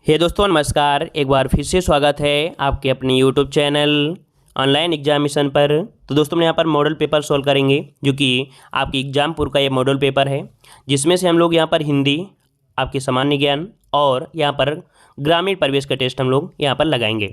हे दोस्तों नमस्कार। एक बार फिर से स्वागत है आपके अपने यूट्यूब चैनल ऑनलाइन एग्जामिनेशन पर। तो दोस्तों हम यहाँ पर मॉडल पेपर सॉल्व करेंगे जो कि आपकी एग्जामपुर का ये मॉडल पेपर है, जिसमें से हम लोग यहाँ पर हिंदी, आपके सामान्य ज्ञान और यहाँ पर ग्रामीण परिवेश का टेस्ट हम लोग यहाँ पर लगाएंगे।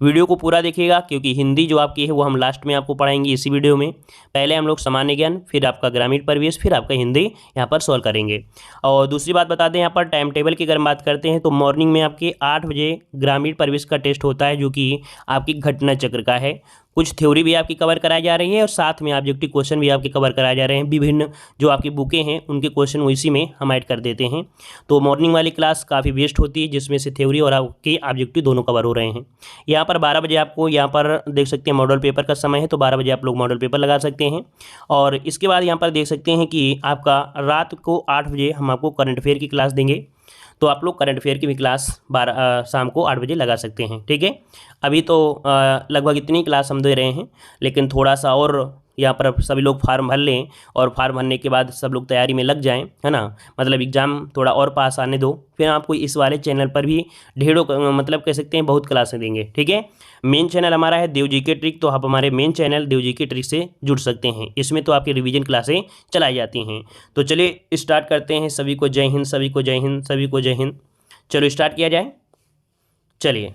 वीडियो को पूरा देखिएगा क्योंकि हिंदी जो आपकी है वो हम लास्ट में आपको पढ़ाएंगे इसी वीडियो में। पहले हम लोग सामान्य ज्ञान, फिर आपका ग्रामीण परिवेश, फिर आपका हिंदी यहाँ पर सॉल्व करेंगे। और दूसरी बात बता दें, यहाँ पर टाइम टेबल की अगर हम बात करते हैं तो मॉर्निंग में आपके 8 बजे ग्रामीण परिवेश का टेस्ट होता है जो कि आपकी घटना चक्र का है। कुछ थ्योरी भी आपकी कवर कराई जा रही है और साथ में ऑब्जेक्टिव क्वेश्चन भी आपके कवर कराए जा रहे हैं। विभिन्न जो आपकी बुकें हैं उनके क्वेश्चन इसी में हम ऐड कर देते हैं। तो मॉर्निंग वाली क्लास काफ़ी बेस्ट होती है जिसमें से थ्योरी और आपके ऑब्जेक्टिव दोनों कवर हो रहे हैं। यहाँ पर 12 बजे आपको यहाँ पर देख सकते हैं मॉडल पेपर का समय है, तो 12 बजे आप लोग मॉडल पेपर लगा सकते हैं। और इसके बाद यहाँ पर देख सकते हैं कि आपका रात को 8 बजे हम आपको करंट अफेयर की क्लास देंगे, तो आप लोग करंट अफेयर की भी क्लास शाम को 8 बजे लगा सकते हैं। ठीक है, अभी तो लगभग इतनी क्लास हम दे रहे हैं, लेकिन थोड़ा सा और यहाँ पर सभी लोग फार्म भर लें और फार्म भरने के बाद सब लोग तैयारी में लग जाएं, है ना। मतलब एग्ज़ाम थोड़ा और पास आने दो, फिर आपको इस वाले चैनल पर भी ढेरों मतलब कह सकते हैं बहुत क्लासें देंगे। ठीक है, मेन चैनल हमारा है देव जी के ट्रिक, तो आप हमारे मेन चैनल देव जी के ट्रिक से जुड़ सकते हैं। इसमें तो आपकी रिवीजन क्लासें चलाई जाती हैं। तो चलिए स्टार्ट करते हैं। सभी को जय हिंद, सभी को जय हिंद, सभी को जय हिंद। चलो स्टार्ट किया जाए। चलिए,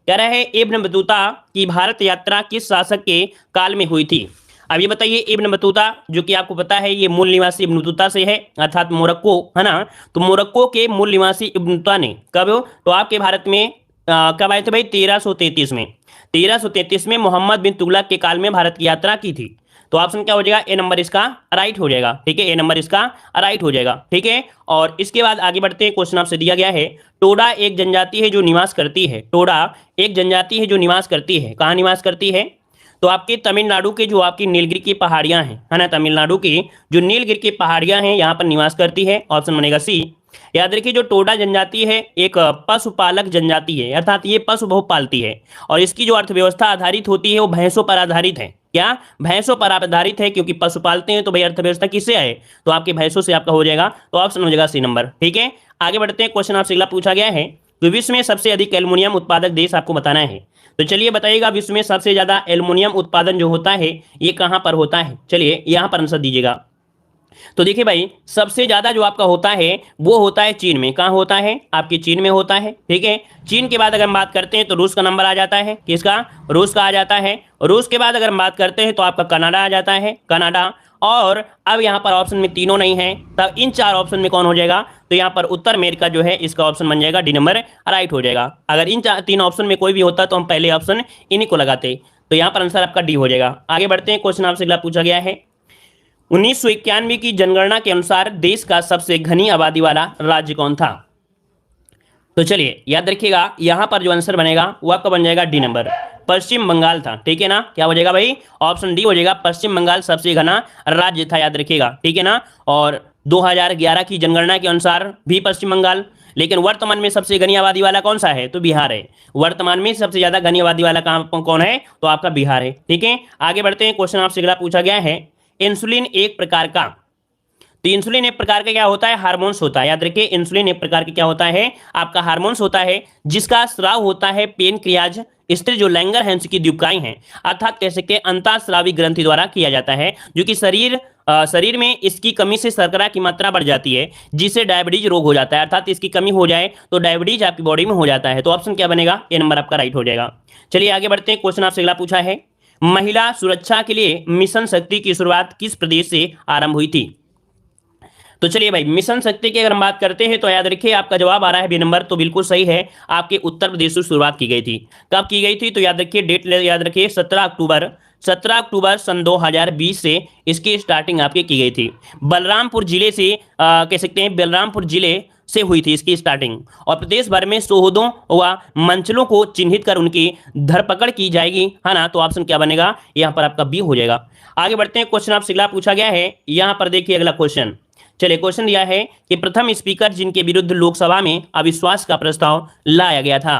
कह रहा है इब्न बतूता की भारत यात्रा किस शासक के काल में हुई थी। अब ये बताइए, इब्न बतूता जो कि आपको पता है ये मूल निवासी इब्न बतूता से है, अर्थात मोरक्को, है ना। तो मोरक्को के मूल निवासी इब्न बतूता ने कब, तो आपके भारत में कब आए थे भाई, 1333 में। 1333 में मोहम्मद बिन तुगलक के काल में भारत की यात्रा की थी। तो ऑप्शन क्या हो जाएगा, ए नंबर इसका राइट हो जाएगा। ठीक है, ए नंबर इसका राइट हो जाएगा। ठीक है, और इसके बाद आगे बढ़ते हैं। क्वेश्चन आपसे दिया गया है, टोडा एक जनजाति है जो निवास करती है। टोडा एक जनजाति है जो निवास करती है, कहाँ निवास करती है, तो आपके तमिलनाडु के जो आपकी नीलगिरी की पहाड़ियां हैं, है ना, तमिलनाडु की जो नीलगिरी की पहाड़ियां हैं यहाँ पर निवास करती है। ऑप्शन बनेगा सी। याद रखिए, जो टोडा जनजाति है एक पशुपालक जनजाति है, अर्थात ये पशु बहुत पालती है और इसकी जो अर्थव्यवस्था आधारित होती है वो भैंसों पर आधारित है। क्या, भैंसों पर आधारित है, क्योंकि पशु पालते हैं तो भाई अर्थव्यवस्था किससे आए, तो आपके भैंसों से आपका हो जाएगा। तो ऑप्शन हो जाएगा सी नंबर। ठीक है, आगे बढ़ते हैं। क्वेश्चन आपसे अगला पूछा गया है, तो विश्व में सबसे अधिक एल्युमिनियम उत्पादक देश आपको बताना है। तो चलिए बताइएगा, विश्व में सबसे ज्यादा एल्युमिनियम उत्पादन जो होता है ये कहां पर होता है। चलिए यहां पर आंसर दीजिएगा। तो देखिए भाई, सबसे ज्यादा जो आपका होता है वो होता है चीन में। कहां होता है, आपके चीन में होता है। ठीक है, चीन के बाद अगर हम बात करते हैं तो रूस का नंबर आ जाता है। किसका, रूस का आ जाता है। रूस के बाद अगर हम बात करते हैं तो आपका कनाडा आ जाता है, कनाडा। और अब यहाँ पर ऑप्शन में तीनों नहीं है, तब इन 4 ऑप्शन में कौन हो जाएगा, तो यहाँ पर उत्तर अमेरिका जो है इसका ऑप्शन बन जाएगा, डी नंबर राइट हो जाएगा। अगर इन 3 ऑप्शन में कोई भी होता तो हम पहले ऑप्शन इन्हीं को लगाते, तो यहाँ पर आंसर आपका डी हो जाएगा। आगे बढ़ते हैं। क्वेश्चन आपसे अगला पूछा गया है, 1991 की जनगणना के अनुसार देश का सबसे घनी आबादी वाला राज्य कौन था। तो चलिए याद रखिएगा, यहां पर जो आंसर बनेगा वो आपका बन जाएगा डी नंबर, पश्चिम बंगाल था। ठीक है ना, क्या हो जाएगा भाई, ऑप्शन डी हो जाएगा, पश्चिम बंगाल सबसे घना राज्य था, याद रखिएगा। ठीक है ना, और 2011 की जनगणना के अनुसार भी पश्चिम बंगाल, लेकिन वर्तमान में सबसे घनी आबादी वाला कौन सा है, तो बिहार है। वर्तमान में सबसे ज्यादा घनी आबादी वाला कौन है, तो आपका बिहार है। ठीक है, आगे बढ़ते हैं। क्वेश्चन आपसे अगला पूछा गया है, इंसुलिन एक प्रकार का, तो इंसुलिन एक प्रकार का क्या होता है, हार्मोन्स होता है। याद रखिए, इंसुलिन एक प्रकार का क्या होता है, आपका हार्मोन्स होता है, जिसका स्राव होता है पेनक्रियाज, स्त्री जो लैंगरहैंस की द्वीपकाएं हैं, अर्थात कह सकते हैं अंतःस्रावी ग्रंथि द्वारा किया जाता है, जो कि शरीर में इसकी कमी से शर्करा की मात्रा बढ़ जाती है, जिससे डायबिटीज रोग हो जाता है। अर्थात इसकी कमी हो जाए तो डायबिटीज आपकी बॉडी में हो जाता है। तो ऑप्शन क्या बनेगा, ए नंबर आपका राइट हो जाएगा। चलिए आगे बढ़ते हैं। क्वेश्चन आपसे अगला पूछा है, महिला सुरक्षा के लिए मिशन शक्ति की शुरुआत किस प्रदेश से आरंभ हुई थी। तो चलिए भाई, मिशन शक्ति की अगर हम बात करते हैं तो याद रखिए आपका जवाब आ रहा है बी नंबर, तो बिल्कुल सही है, आपके उत्तर प्रदेश से शुरुआत की गई थी। कब की गई थी, तो याद रखिए डेट याद रखिए, 17 अक्टूबर सन 2020 से इसकी स्टार्टिंग आपकी की गई थी। बलरामपुर जिले से कह सकते हैं, बलरामपुर जिले से हुई थी इसकी स्टार्टिंग, और प्रदेश भर में शोहदों व मंचलों को चिन्हित कर उनकी धरपकड़ की जाएगी, है ना। तो ऑप्शन क्या बनेगा, यहाँ पर आपका बी हो जाएगा। आगे बढ़ते हैं। क्वेश्चन आपसे अगला पूछा गया है, यहाँ पर देखिए अगला क्वेश्चन। चलिए, क्वेश्चन दिया है कि प्रथम स्पीकर जिनके विरुद्ध लोकसभा में अविश्वास का प्रस्ताव लाया गया था।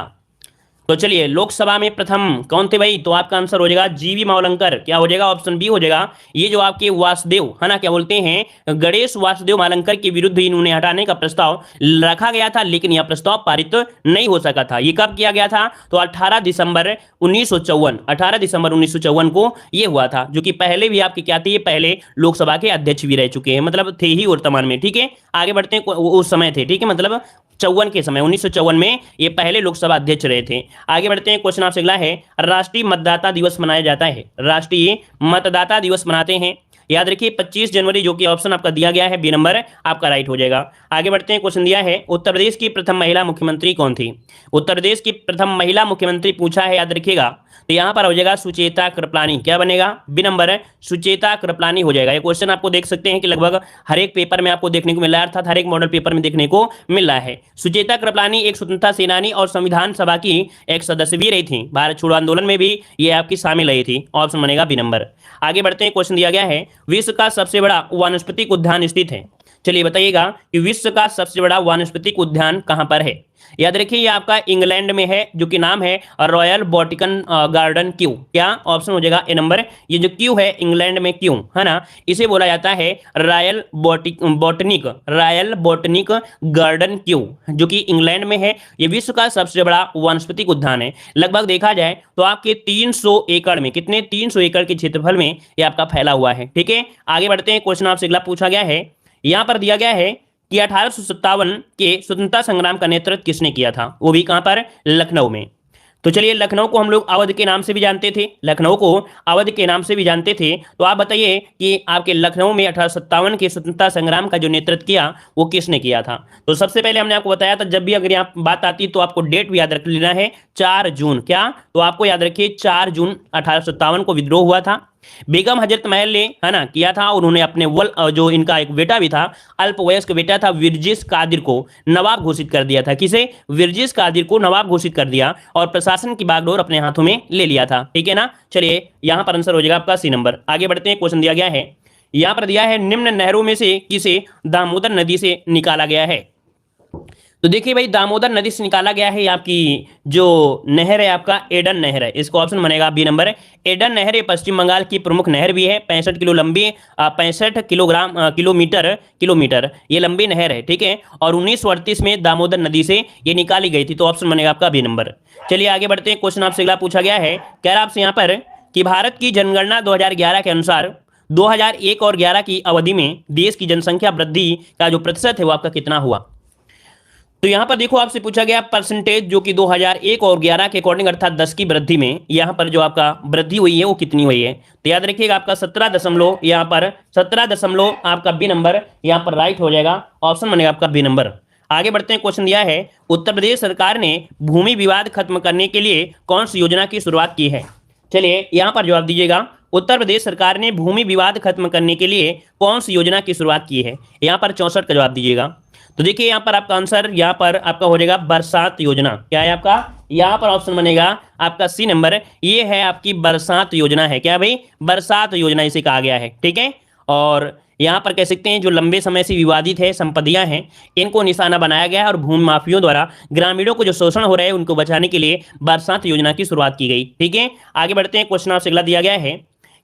तो चलिए, लोकसभा में प्रथम कौन थे भाई? तो आपका आंसर हो जाएगा जीवी मावलंकर। क्या हो जाएगा? ऑप्शन बी हो जाएगा। ये जो आपके वासुदेव है ना, क्या बोलते हैं, गणेश वासुदेव मावलंकर के विरुद्ध इन्होंने हटाने का प्रस्ताव रखा गया था, लेकिन यह प्रस्ताव पारित नहीं हो सका था। ये कब किया गया था? तो 18 दिसंबर 1954, 18 दिसंबर 1954 को ये हुआ था, जो कि पहले भी आपके क्या थे, ये पहले लोकसभा के अध्यक्ष भी रह चुके हैं, मतलब थे ही वर्तमान में। ठीक है, आगे बढ़ते हैं, उस समय थे, ठीक है, मतलब 54 के समय, 1954 में ये पहले लोकसभा अध्यक्ष रहे थे। आगे बढ़ते हैं, क्वेश्चन आपसे अगला है, राष्ट्रीय मतदाता दिवस मनाया जाता है, राष्ट्रीय मतदाता दिवस मनाते हैं, याद रखिए 25 जनवरी, जो कि ऑप्शन आपका दिया गया है बी नंबर आपका राइट हो जाएगा। आगे बढ़ते हैं, क्वेश्चन दिया है, उत्तर प्रदेश की प्रथम महिला मुख्यमंत्री कौन थी? उत्तर प्रदेश की प्रथम महिला मुख्यमंत्री पूछा है, याद रखिएगा, तो यहां पर हो जाएगा सुचेता कृपलानी। क्या बनेगा? बी नंबर सुचेता कृपलानी हो जाएगा। ये क्वेश्चन आपको देख सकते हैं कि लगभग हर एक पेपर में आपको देखने को मिल रहा है, अर्थात हर एक मॉडल पेपर में देखने को मिल रहा है। सुचेता कृपलानी एक स्वतंत्रता सेनानी और संविधान सभा की एक सदस्य भी रही थी। भारत छोड़ो आंदोलन में भी ये आपकी शामिल रही थी। ऑप्शन बनेगा बी नंबर। आगे बढ़ते हैं, क्वेश्चन दिया गया है, विश्व का सबसे बड़ा वानस्पतिक उद्यान स्थित है। चलिए बताइएगा कि विश्व का सबसे बड़ा वानस्पतिक उद्यान कहां पर है? याद रखिए, ये आपका इंग्लैंड में है, जो कि नाम है रॉयल बॉटिकन गार्डन क्यू। क्या ऑप्शन हो जाएगा? ए नंबर। ये जो क्यू है, इंग्लैंड में क्यू है ना, इसे बोला जाता है रॉयल बॉटनिक गार्डन क्यू, जो कि इंग्लैंड में है। ये विश्व का सबसे बड़ा वानस्पतिक उद्यान है। लगभग देखा जाए तो आपके 300 एकड़ में, कितने? 300 एकड़ के क्षेत्रफल में ये आपका फैला हुआ है। ठीक है, आगे बढ़ते हैं, क्वेश्चन आपसे अगला पूछा गया है, यहां पर दिया गया है कि 1857 के स्वतंत्रता संग्राम का नेतृत्व किसने किया था? वो भी कहां पर? लखनऊ में। तो चलिए, लखनऊ को हम लोग अवध के नाम से भी जानते थे, लखनऊ को अवध के नाम से भी जानते थे। तो आप बताइए कि आपके लखनऊ में 1857 के स्वतंत्रता संग्राम का जो नेतृत्व किया वो किसने किया था? तो सबसे पहले हमने आपको बताया था, जब भी अगर यहाँ बात आती है तो आपको डेट भी याद रख लेना है, 4 जून। क्या? तो आपको याद रखिए 4 जून 1857 को विद्रोह हुआ था। बेगम हजरत महल ने है ना किया था, उन्होंने अपने जो इनका एक बेटा भी था, अल्पवयस्क बेटा था, विरजिस कादिर को नवाब घोषित कर दिया था। किसे? विरजिस कादिर को नवाब घोषित कर दिया और प्रशासन की बागडोर अपने हाथों में ले लिया था। ठीक है ना, चलिए यहां पर आंसर हो जाएगा आपका सी नंबर। आगे बढ़ते हैं, क्वेश्चन दिया गया है, यहां पर दिया है, निम्न नहरों में से किसे दामोदर नदी से निकाला गया है? तो देखिए भाई, दामोदर नदी से निकाला गया है आपकी जो नहर है आपका एडन नहर है, इसका ऑप्शन बनेगा बी नंबर। एडन नहर ये पश्चिम बंगाल की प्रमुख नहर भी है, 65 किलो लंबी, 65 किलोमीटर ये लंबी नहर है। ठीक है, और 1938 में दामोदर नदी से ये निकाली गई थी, तो ऑप्शन बनेगा आपका बी नंबर। चलिए आगे बढ़ते हैं, क्वेश्चन आपसे अगला पूछा गया है, कह रहा आपसे यहाँ पर कि भारत की जनगणना 2011 के अनुसार 2001 और 11 की अवधि में देश की जनसंख्या वृद्धि का जो प्रतिशत है वो आपका कितना हुआ? तो यहां पर देखो, आपसे पूछा गया परसेंटेज, जो कि 2001 और 11 के अकॉर्डिंग, अर्थात 10 की वृद्धि में यहां पर जो आपका वृद्धि हुई है वो कितनी हुई है? तो याद रखिएगा आपका 17 दशमलव, यहां पर 17 दशमलव आपका बी नंबर यहां पर राइट हो जाएगा। ऑप्शन बनेगा आपका बी नंबर। आगे बढ़ते हैं, क्वेश्चन दिया है, उत्तर प्रदेश सरकार ने भूमि विवाद खत्म करने के लिए कौन सी योजना की शुरुआत की है? चलिए यहां पर जवाब दीजिएगा, उत्तर प्रदेश सरकार ने भूमि विवाद खत्म करने के लिए कौन सी योजना की शुरुआत की है? यहां पर 64 का जवाब दीजिएगा। तो देखिए यहाँ पर आपका आंसर यहाँ पर आपका हो जाएगा बरसात योजना। क्या है आपका? यहाँ पर ऑप्शन बनेगा आपका सी नंबर। ये है आपकी बरसात योजना है। क्या भाई? बरसात योजना इसे कहा गया है। ठीक है, और यहाँ पर कह सकते हैं जो लंबे समय से विवादित है संपत्तियां हैं, इनको निशाना बनाया गया है और भूमि माफियों द्वारा ग्रामीणों को जो शोषण हो रहा है उनको बचाने के लिए बरसात योजना की शुरुआत की गई। ठीक है, आगे बढ़ते हैं, क्वेश्चन आपसे अगला दिया गया है,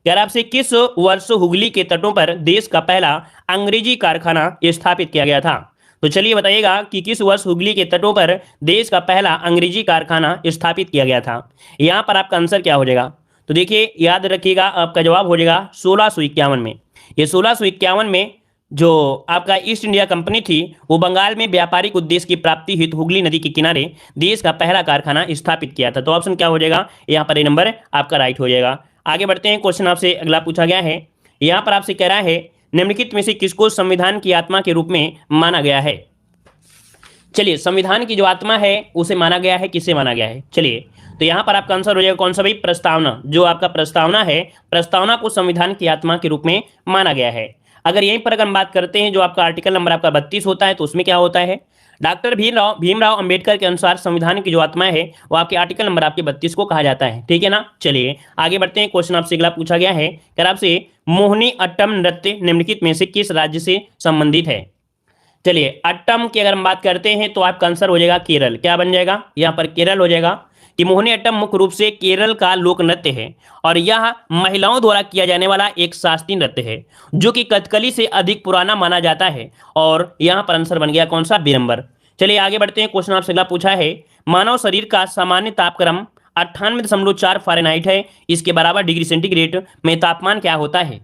यार आपसे किस वर्ष हुगली के तटों पर देश का पहला अंग्रेजी कारखाना स्थापित किया गया था? तो चलिए बताइएगा कि किस वर्ष हुगली के तटों पर देश का पहला अंग्रेजी कारखाना स्थापित किया गया था? यहां पर आपका आंसर क्या हो जाएगा? तो देखिए याद रखिएगा, आपका जवाब हो जाएगा 1651 में। ये 1651 में जो आपका ईस्ट इंडिया कंपनी थी वो बंगाल में व्यापारिक उद्देश्य की प्राप्ति हेतु हुगली नदी के किनारे देश का पहला कारखाना स्थापित किया था। तो ऑप्शन क्या हो जाएगा? यहाँ पर ए नंबर आपका राइट हो जाएगा। आगे बढ़ते हैं, क्वेश्चन आपसे अगला पूछा गया है, यहाँ पर आपसे कह रहा है निम्नलिखित में से किसको संविधान की आत्मा के रूप में माना गया है? चलिए, संविधान की जो आत्मा है उसे माना गया है, किसे माना गया है? चलिए, तो यहां पर आपका आंसर हो जाएगा कौन सा भाई? प्रस्तावना। जो आपका प्रस्तावना है, प्रस्तावना को संविधान की आत्मा के रूप में माना गया है। अगर यहीं पर अगर हम बात करते हैं, जो आपका आर्टिकल नंबर आपका 32 होता है, तो उसमें क्या होता है? डॉक्टर भीमराव अंबेडकर के अनुसार संविधान की जो आत्मा है वो आपके आर्टिकल नंबर आपके 32 को कहा जाता है। ठीक है ना, चलिए आगे बढ़ते हैं, क्वेश्चन आपसे अगला पूछा गया है, अगर आपसे मोहिनी अट्टम नृत्य निम्नलिखित में से किस राज्य से संबंधित है? चलिए, अट्टम की अगर हम बात करते हैं तो आपका आंसर हो जाएगा केरल। क्या बन जाएगा? यहाँ पर केरल हो जाएगा। कि मोहिनीअट्टम मुख्य रूप से केरल का लोक नृत्य है और यह महिलाओं द्वारा किया जाने वाला एक शास्त्रीय नृत्य है जो कि कथकली से अधिक पुराना माना जाता है। और यहाँ पर आंसर बन गया कौन सा, बी नंबर। चलिए आगे बढ़ते हैं। क्वेश्चन आपसे अगला पूछा है, मानव शरीर का सामान्य तापक्रम 98.4 फ़ारेनहाइट है, इसके बराबर डिग्री सेंटीग्रेड में तापमान क्या होता है।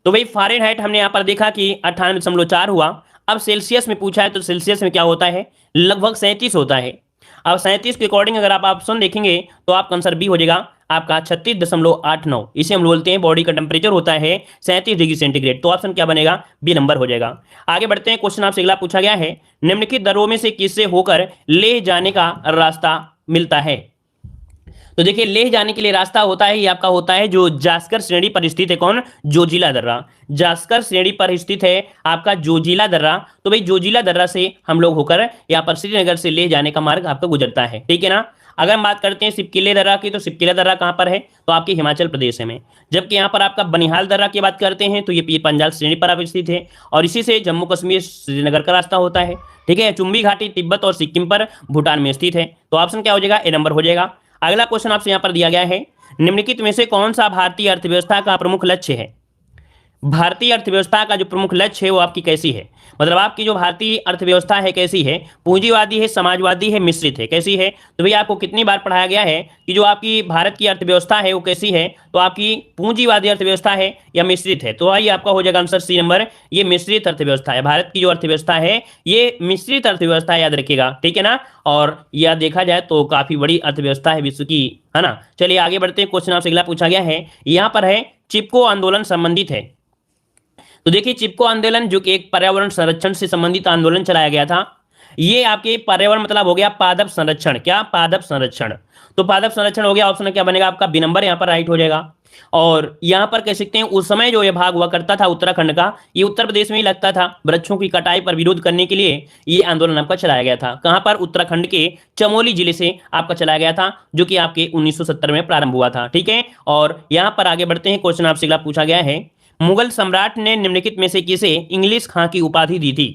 तो भाई फ़ारेनहाइट हमने यहाँ पर देखा कि 98.4 हुआ। अब सेल्सियस में पूछा है तो सेल्सियस में क्या होता है, लगभग 37 होता है। अब 37 के अकॉर्डिंग अगर आप ऑप्शन देखेंगे तो आपका आंसर बी हो जाएगा, आपका 36.89। इसे हम बोलते हैं बॉडी का टेम्परेचर होता है 37 डिग्री सेंटीग्रेड। तो ऑप्शन क्या बनेगा, बी नंबर हो जाएगा। आगे बढ़ते हैं। क्वेश्चन आपसे अगला पूछा गया है, निम्नलिखित दरों में से किससे होकर लेह जाने का रास्ता मिलता है। तो देखिए लेह जाने के लिए रास्ता होता है, ये आपका होता है जो जास्कर श्रेणी पर स्थित है, कौन, जोजिला दर्रा। जास्कर श्रेणी पर स्थित है आपका जोजिला दर्रा। तो भाई जोजिला दर्रा से हम लोग होकर यहाँ पर श्रीनगर से लेह जाने का मार्ग आपका गुजरता है, ठीक है ना। अगर हम बात करते हैं सिपकिले दर्रा की, तो सिपकिला दर्रा कहाँ पर है, तो आपके हिमाचल प्रदेश में। जबकि यहाँ पर आपका बनिहाल दर्रा की बात करते हैं तो ये पीर पंजाल श्रेणी पर आप स्थित है और इसी से जम्मू कश्मीर श्रीनगर का रास्ता होता है, ठीक है। चुंबी घाटी तिब्बत और सिक्किम पर भूटान में स्थित है। तो ऑप्शन क्या हो जाएगा, ए नंबर हो जाएगा। अगला क्वेश्चन आपसे यहाँ पर दिया गया है, निम्नलिखित में से कौन सा भारतीय अर्थव्यवस्था का प्रमुख लक्ष्य है। भारतीय अर्थव्यवस्था का जो प्रमुख लक्ष्य है वो आपकी कैसी है, मतलब आपकी जो भारतीय अर्थव्यवस्था है कैसी है, पूंजीवादी है, समाजवादी है, मिश्रित है, कैसी है। तो भैया आपको कितनी बार पढ़ाया गया है कि जो आपकी भारत की अर्थव्यवस्था है वो कैसी है, तो आपकी पूंजीवादी अर्थव्यवस्था है या मिश्रित है। तो आइए आपका हो जाएगा आंसर सी नंबर, ये मिश्रित अर्थव्यवस्था है। भारत की जो अर्थव्यवस्था है ये मिश्रित अर्थव्यवस्था है, याद रखिएगा, ठीक है ना। और यह देखा जाए तो काफी बड़ी अर्थव्यवस्था है विश्व की, है ना। चलिए आगे बढ़ते हैं। क्वेश्चन आपसे अगला पूछा गया है, यहाँ पर है चिपको आंदोलन संबंधित है। तो देखिए चिपको आंदोलन जो कि एक पर्यावरण संरक्षण से संबंधित आंदोलन चलाया गया था, ये आपके पर्यावरण मतलब हो गया पादप संरक्षण, क्या, पादप संरक्षण। तो पादप संरक्षण हो गया, ऑप्शन क्या बनेगा आपका, बी नंबर यहाँ पर राइट हो जाएगा। और यहाँ पर कह सकते हैं उस समय जो ये भाग हुआ करता था उत्तराखंड का, ये उत्तर प्रदेश में ही लगता था। वृक्षों की कटाई पर विरोध करने के लिए ये आंदोलन आपका चलाया गया था। कहां पर, उत्तराखंड के चमोली जिले से आपका चलाया गया था, जो कि आपके 1970 में प्रारंभ हुआ था, ठीक है। और यहाँ पर आगे बढ़ते हैं। क्वेश्चन आपसे अगला पूछा गया है, मुगल सम्राट ने निम्नलिखित में से किसे इंग्लिश खां की उपाधि दी थी।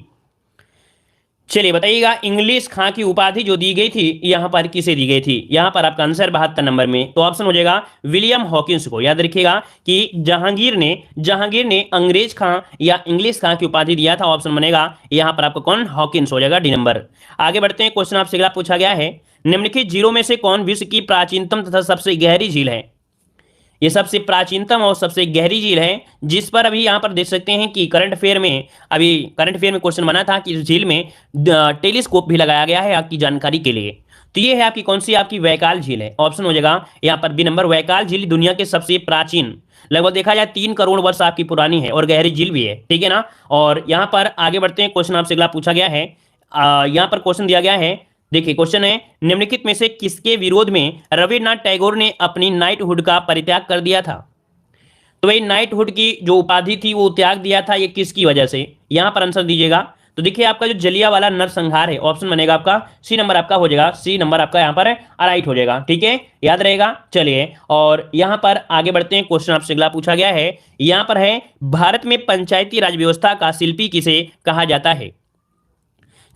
चलिए बताइएगा, इंग्लिश खां की उपाधि जो दी गई थी यहां पर किसे दी गई थी। यहां पर आपका आंसर 72 नंबर में, तो ऑप्शन हो जाएगा विलियम हॉकिंस को। याद रखिएगा कि जहांगीर ने अंग्रेज खां या इंग्लिश खां की उपाधि दिया था, ऑप्शन बनेगा यहां पर आपका कौन, हॉकिंस हो जाएगा, डी नंबर। आगे बढ़ते हैं। क्वेश्चन आपसे अगला पूछा गया है, निम्नलिखित झीलों में से कौन विश्व की प्राचीनतम तथा सबसे गहरी झील है। ये सबसे प्राचीनतम और सबसे गहरी झील है, जिस पर अभी यहाँ पर देख सकते हैं कि करंट अफेयर में क्वेश्चन बना था कि इस झील में टेलीस्कोप भी लगाया गया है आपकी जानकारी के लिए। तो ये है आपकी कौन सी, आपकी वैकाल झील है, ऑप्शन हो जाएगा यहाँ पर बी नंबर। वैकाल झील दुनिया के सबसे प्राचीन, लगभग देखा जाए 3 करोड़ वर्ष आपकी पुरानी है और गहरी झील भी है, ठीक है ना। और यहाँ पर आगे बढ़ते हैं। क्वेश्चन आपसे अगला पूछा गया है, यहाँ पर क्वेश्चन दिया गया है, देखिए क्वेश्चन है, निम्नलिखित में से किसके विरोध में रविन्द्रनाथ टैगोर ने अपनी नाइटहुड का परित्याग कर दिया था। तो भाई नाइटहुड की जो उपाधि थी वो त्याग दिया था, ये किसकी वजह से, यहां पर आंसर दीजिएगा। तो देखिए आपका जो जलियांवाला नरसंहार है, ऑप्शन बनेगा आपका सी नंबर, आपका हो जाएगा सी नंबर, आपका यहाँ पर राइट हो जाएगा, ठीक है, याद रहेगा। चलिए और यहां पर आगे बढ़ते हैं। क्वेश्चन आपसे अगला पूछा गया है, यहां पर है, भारत में पंचायती राज व्यवस्था का शिल्पी किसे कहा जाता है।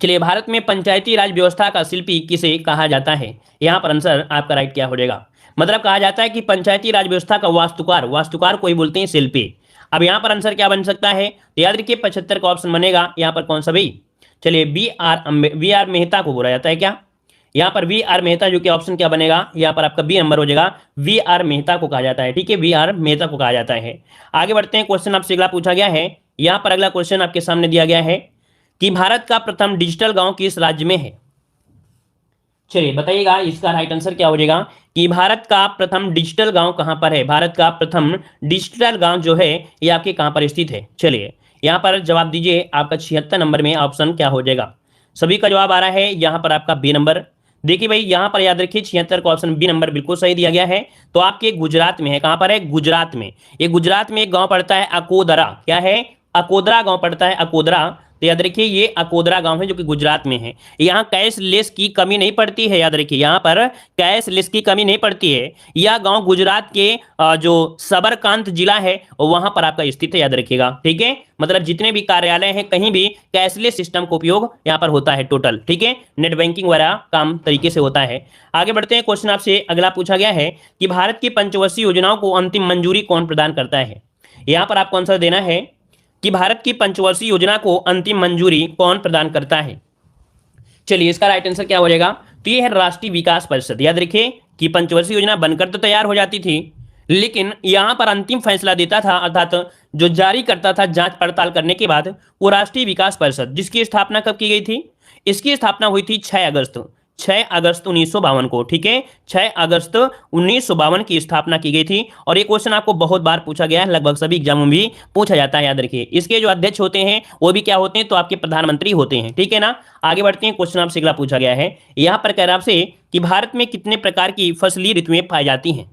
चलिए भारत में पंचायती राज व्यवस्था का शिल्पी किसे कहा जाता है। यहां पर आंसर आपका राइट क्या हो जाएगा, मतलब कहा जाता है कि पंचायती राज व्यवस्था का वास्तुकार को ही बोलते हैं शिल्पी। अब यहां पर आंसर क्या बन सकता है, तो याद रखिए 75 का ऑप्शन बनेगा यहां पर कौन सा भाई। चलिए वी आर मेहता को बोला जाता है क्या, यहां पर वी आर मेहता, जो कि ऑप्शन क्या बनेगा यहां पर आपका बी नंबर हो जाएगा, वी आर मेहता को कहा जाता है, ठीक है, वी आर मेहता को कहा जाता है। आगे बढ़ते हैं। क्वेश्चन आपसे अगला पूछा गया है, यहां पर अगला क्वेश्चन आपके सामने दिया गया है कि भारत का प्रथम डिजिटल गांव किस राज्य में है। चलिए बताइएगा इसका राइट आंसर क्या हो जाएगा कि भारत का प्रथम डिजिटल गांव कहां पर है। भारत का प्रथम डिजिटल गांव जो है ये आपके कहां पर स्थित है। चलिए यहां पर जवाब दीजिए, आपका 76 नंबर में ऑप्शन क्या हो जाएगा। सभी का जवाब आ रहा है यहां पर आपका बी नंबर। देखिए भाई यहां पर याद रखिए 76 का ऑप्शन बी नंबर बिल्कुल सही दिया गया है। तो आपके गुजरात में है, कहां पर है, गुजरात में। ये गुजरात में एक गांव पड़ता है अकोदरा, क्या है, अकोदरा गांव पड़ता है, अकोदरा। तो याद रखिए ये अकोदरा गांव है जो कि गुजरात में है। यहाँ कैशलेस की कमी नहीं पड़ती है, याद रखिए यहाँ पर कैशलेस की कमी नहीं पड़ती है। यह गांव गुजरात के जो सबरकांत जिला है वहां पर आपका स्थित है, याद रखिएगा। ठीक है, मतलब जितने भी कार्यालय हैं कहीं भी कैशलेस सिस्टम का उपयोग यहाँ पर होता है टोटल। ठीक है, नेट बैंकिंग वगैरह काम तरीके से होता है। आगे बढ़ते हैं, क्वेश्चन आपसे अगला पूछा गया है कि भारत की पंचवर्षीय योजनाओं को अंतिम मंजूरी कौन प्रदान करता है। यहाँ पर आपको आंसर देना है कि भारत की पंचवर्षीय योजना को अंतिम मंजूरी कौन प्रदान करता है। चलिए इसका राइट आंसर क्या हो जाएगा, तो ये है राष्ट्रीय विकास परिषद। याद रखिए कि पंचवर्षीय योजना बनकर तो तैयार हो जाती थी, लेकिन यहां पर अंतिम फैसला देता था, अर्थात जो जारी करता था जांच पड़ताल करने के बाद, वो राष्ट्रीय विकास परिषद, जिसकी स्थापना कब की गई थी। इसकी स्थापना हुई थी 6 अगस्त 1952 को। ठीक है, 6 अगस्त 1952 की स्थापना की गई थी। और ये क्वेश्चन आपको बहुत बार पूछा गया है, लगभग सभी एग्जामों में भी पूछा जाता है, याद रखिए। इसके जो अध्यक्ष होते हैं वो भी क्या होते हैं, तो आपके प्रधानमंत्री होते हैं। ठीक है ना, आगे बढ़ते हैं, क्वेश्चन आपसे अगला पूछा गया है, यहाँ पर कह रहा आपसे कि भारत में कितने प्रकार की फसलीय ऋतुएं पाई जाती हैं।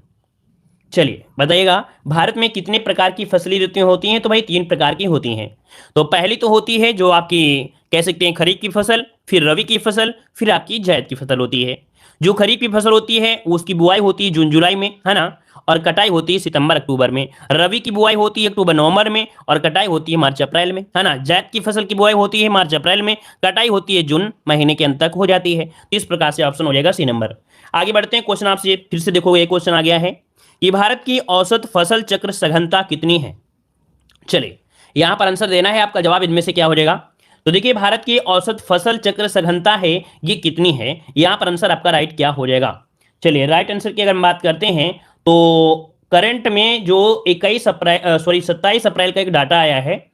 चलिए बताइएगा, भारत में कितने प्रकार की फसली ऋतुएं होती हैं, तो भाई 3 प्रकार की होती हैं। तो पहली तो होती है जो आपकी कह सकते हैं खरीफ की फसल, फिर रबी की फसल, फिर आपकी जायद की फसल होती है। जो खरीफ की फसल होती है उसकी बुआई होती है जून जुलाई में, है ना, और कटाई होती है सितंबर अक्टूबर में। रबी की बुआई होती है अक्टूबर नवंबर में, और कटाई होती है मार्च अप्रैल में, है ना। जायद की फसल की बुआई होती है मार्च अप्रैल में, कटाई होती है जून महीने के अंत तक हो जाती है। तो इस प्रकार से ऑप्शन हो जाएगा सी नंबर। आगे बढ़ते हैं, क्वेश्चन आपसे फिर से देखो, एक क्वेश्चन आ गया है कि भारत की औसत फसल चक्र सघनता कितनी है। चलिए यहां पर आंसर देना है, आपका जवाब इनमें से क्या हो जाएगा। तो देखिए भारत की औसत फसल चक्र सघनता है ये कितनी है, यहां पर आंसर आपका राइट क्या हो जाएगा। चलिए राइट आंसर की अगर हम बात करते हैं तो करंट में जो 27 अप्रैल का एक डाटा आया है,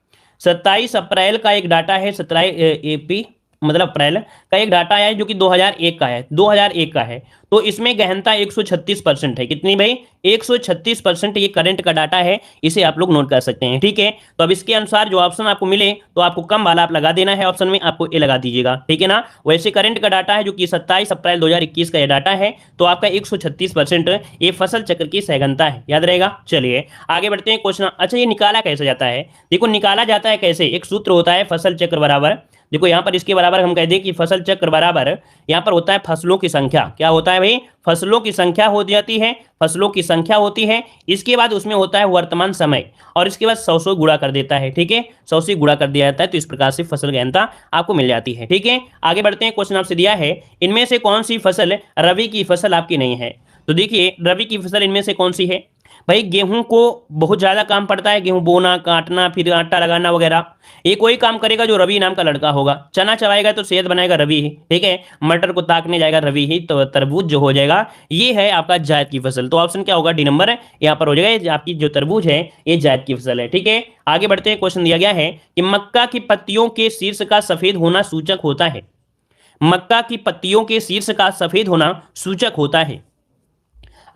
27 अप्रैल का एक डाटा है, 17 एपी मतलब अप्रैल का एक डाटा आया है जो कि 2001 का है, 2001 का है। तो इसमें गहनता 136% है। कितनी भाई, 136% ये करंट का डाटा है, इसे आप लोग नोट कर सकते हैं। ठीक है, तो अब इसके अनुसार जो ऑप्शन आपको मिले तो आपको कम वाला आप लगा देना है, ऑप्शन में आपको ए लगा दीजिएगा। ठीक है ना, वैसे करंट का डाटा है जो कि 27 अप्रैल 2021 का ये डाटा है, तो आपका 136% ये फसल चक्र की सघनता है, याद रहेगा। चलिए आगे बढ़ते हैं, क्वेश्चन। अच्छा ये निकाला कैसे जाता है, देखो निकाला जाता है कैसे, एक सूत्र होता है फसल चक्र बराबर, देखो यहाँ पर इसके बराबर हम कह दें कि फसल चक्र बराबर यहाँ पर होता है फसलों की संख्या। क्या होता है भाई, फसलों की संख्या हो जाती है, फसलों की संख्या होती है, इसके बाद उसमें होता है वर्तमान समय, और इसके बाद 100 से गुणा कर देता है। ठीक है, 100 से गुणा कर दिया जाता है, तो इस प्रकार से फसल गहनता आपको मिल जाती है। ठीक है, आगे बढ़ते हैं, क्वेश्चन आपसे दिया है इनमें से कौन सी फसल रबी की फसल आपकी नहीं है। तो देखिए रबी की फसल इनमें से कौन सी है भाई, गेहूं को बहुत ज्यादा काम पड़ता है, गेहूं बोना, काटना, फिर आटा लगाना वगैरह, ये कोई काम करेगा जो रवि नाम का लड़का होगा। चना चबाएगा तो सेहत बनाएगा रवि ही। ठीक है, मटर को ताकने जाएगा रवि ही, तो तरबूज जो हो जाएगा ये है आपका जायद की फसल। तो ऑप्शन क्या होगा, डी नंबर यहाँ पर हो जाएगा, आपकी जो तरबूज है ये जायद की फसल है। ठीक है, आगे बढ़ते हैं, क्वेश्चन दिया गया है कि मक्का की पत्तियों के शीर्ष का सफेद होना सूचक होता है। मक्का की पत्तियों के शीर्ष का सफेद होना सूचक होता है।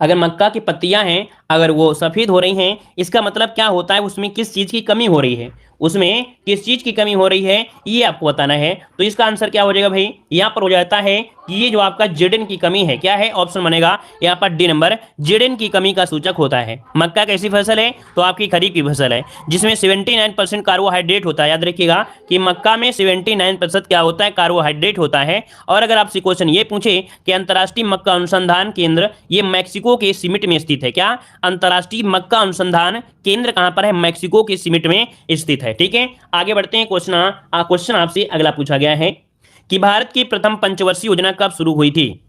अगर मक्का की पत्तियां हैं अगर वो सफेद हो रही हैं, इसका मतलब क्या होता है, उसमें किस चीज की कमी हो रही है, उसमें किस चीज की कमी हो रही है ये आपको बताना है। तो इसका आंसर क्या हो जाएगा भाई, यहां पर हो जाता है कि ये जो आपका जेडन की कमी है, क्या है ऑप्शन बनेगा यहाँ पर डी नंबर, जेडन की कमी का सूचक होता है। मक्का कैसी फसल है, तो आपकी खरीफ की फसल है, जिसमें 79% कार्बोहाइड्रेट होता है। याद रखिएगा कि मक्का में 79% क्या होता है, कार्बोहाइड्रेट होता है। और अगर आपसे क्वेश्चन ये पूछे कि अंतर्राष्ट्रीय मक्का अनुसंधान केंद्र ये मैक्सिको के सिमिट में स्थित है, क्या अंतर्राष्ट्रीय मक्का अनुसंधान केंद्र कहां पर है, मैक्सिको के सिमिट में स्थित है। ठीक है, आगे बढ़ते हैं, क्वेश्चन आपसे अगला पूछा गया है कि भारत की प्रथम पंचवर्षीय योजना कब शुरू हुई थी।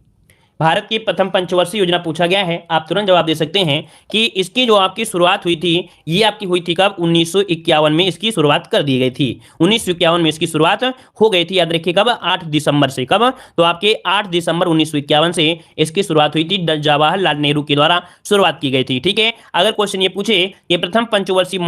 भारत की प्रथम पंचवर्षीय योजना पूछा गया है, आप तुरंत जवाब दे सकते हैं कि इसकी जो आपकी शुरुआत हुई थी ये आपकी हुई थी कब, 1951 में इसकी शुरुआत कर दी गई थी। 1951 में इसकी शुरुआत हो गई थी, याद रखिए कब, 8 दिसंबर से। कब, तो आपके 8 दिसंबर 1951 से इसकी शुरुआत हुई थी, जवाहरलाल नेहरू के द्वारा शुरुआत की गई थी। ठीक है, अगर क्वेश्चन ये पूछे कि प्रथम पंचवर्षीय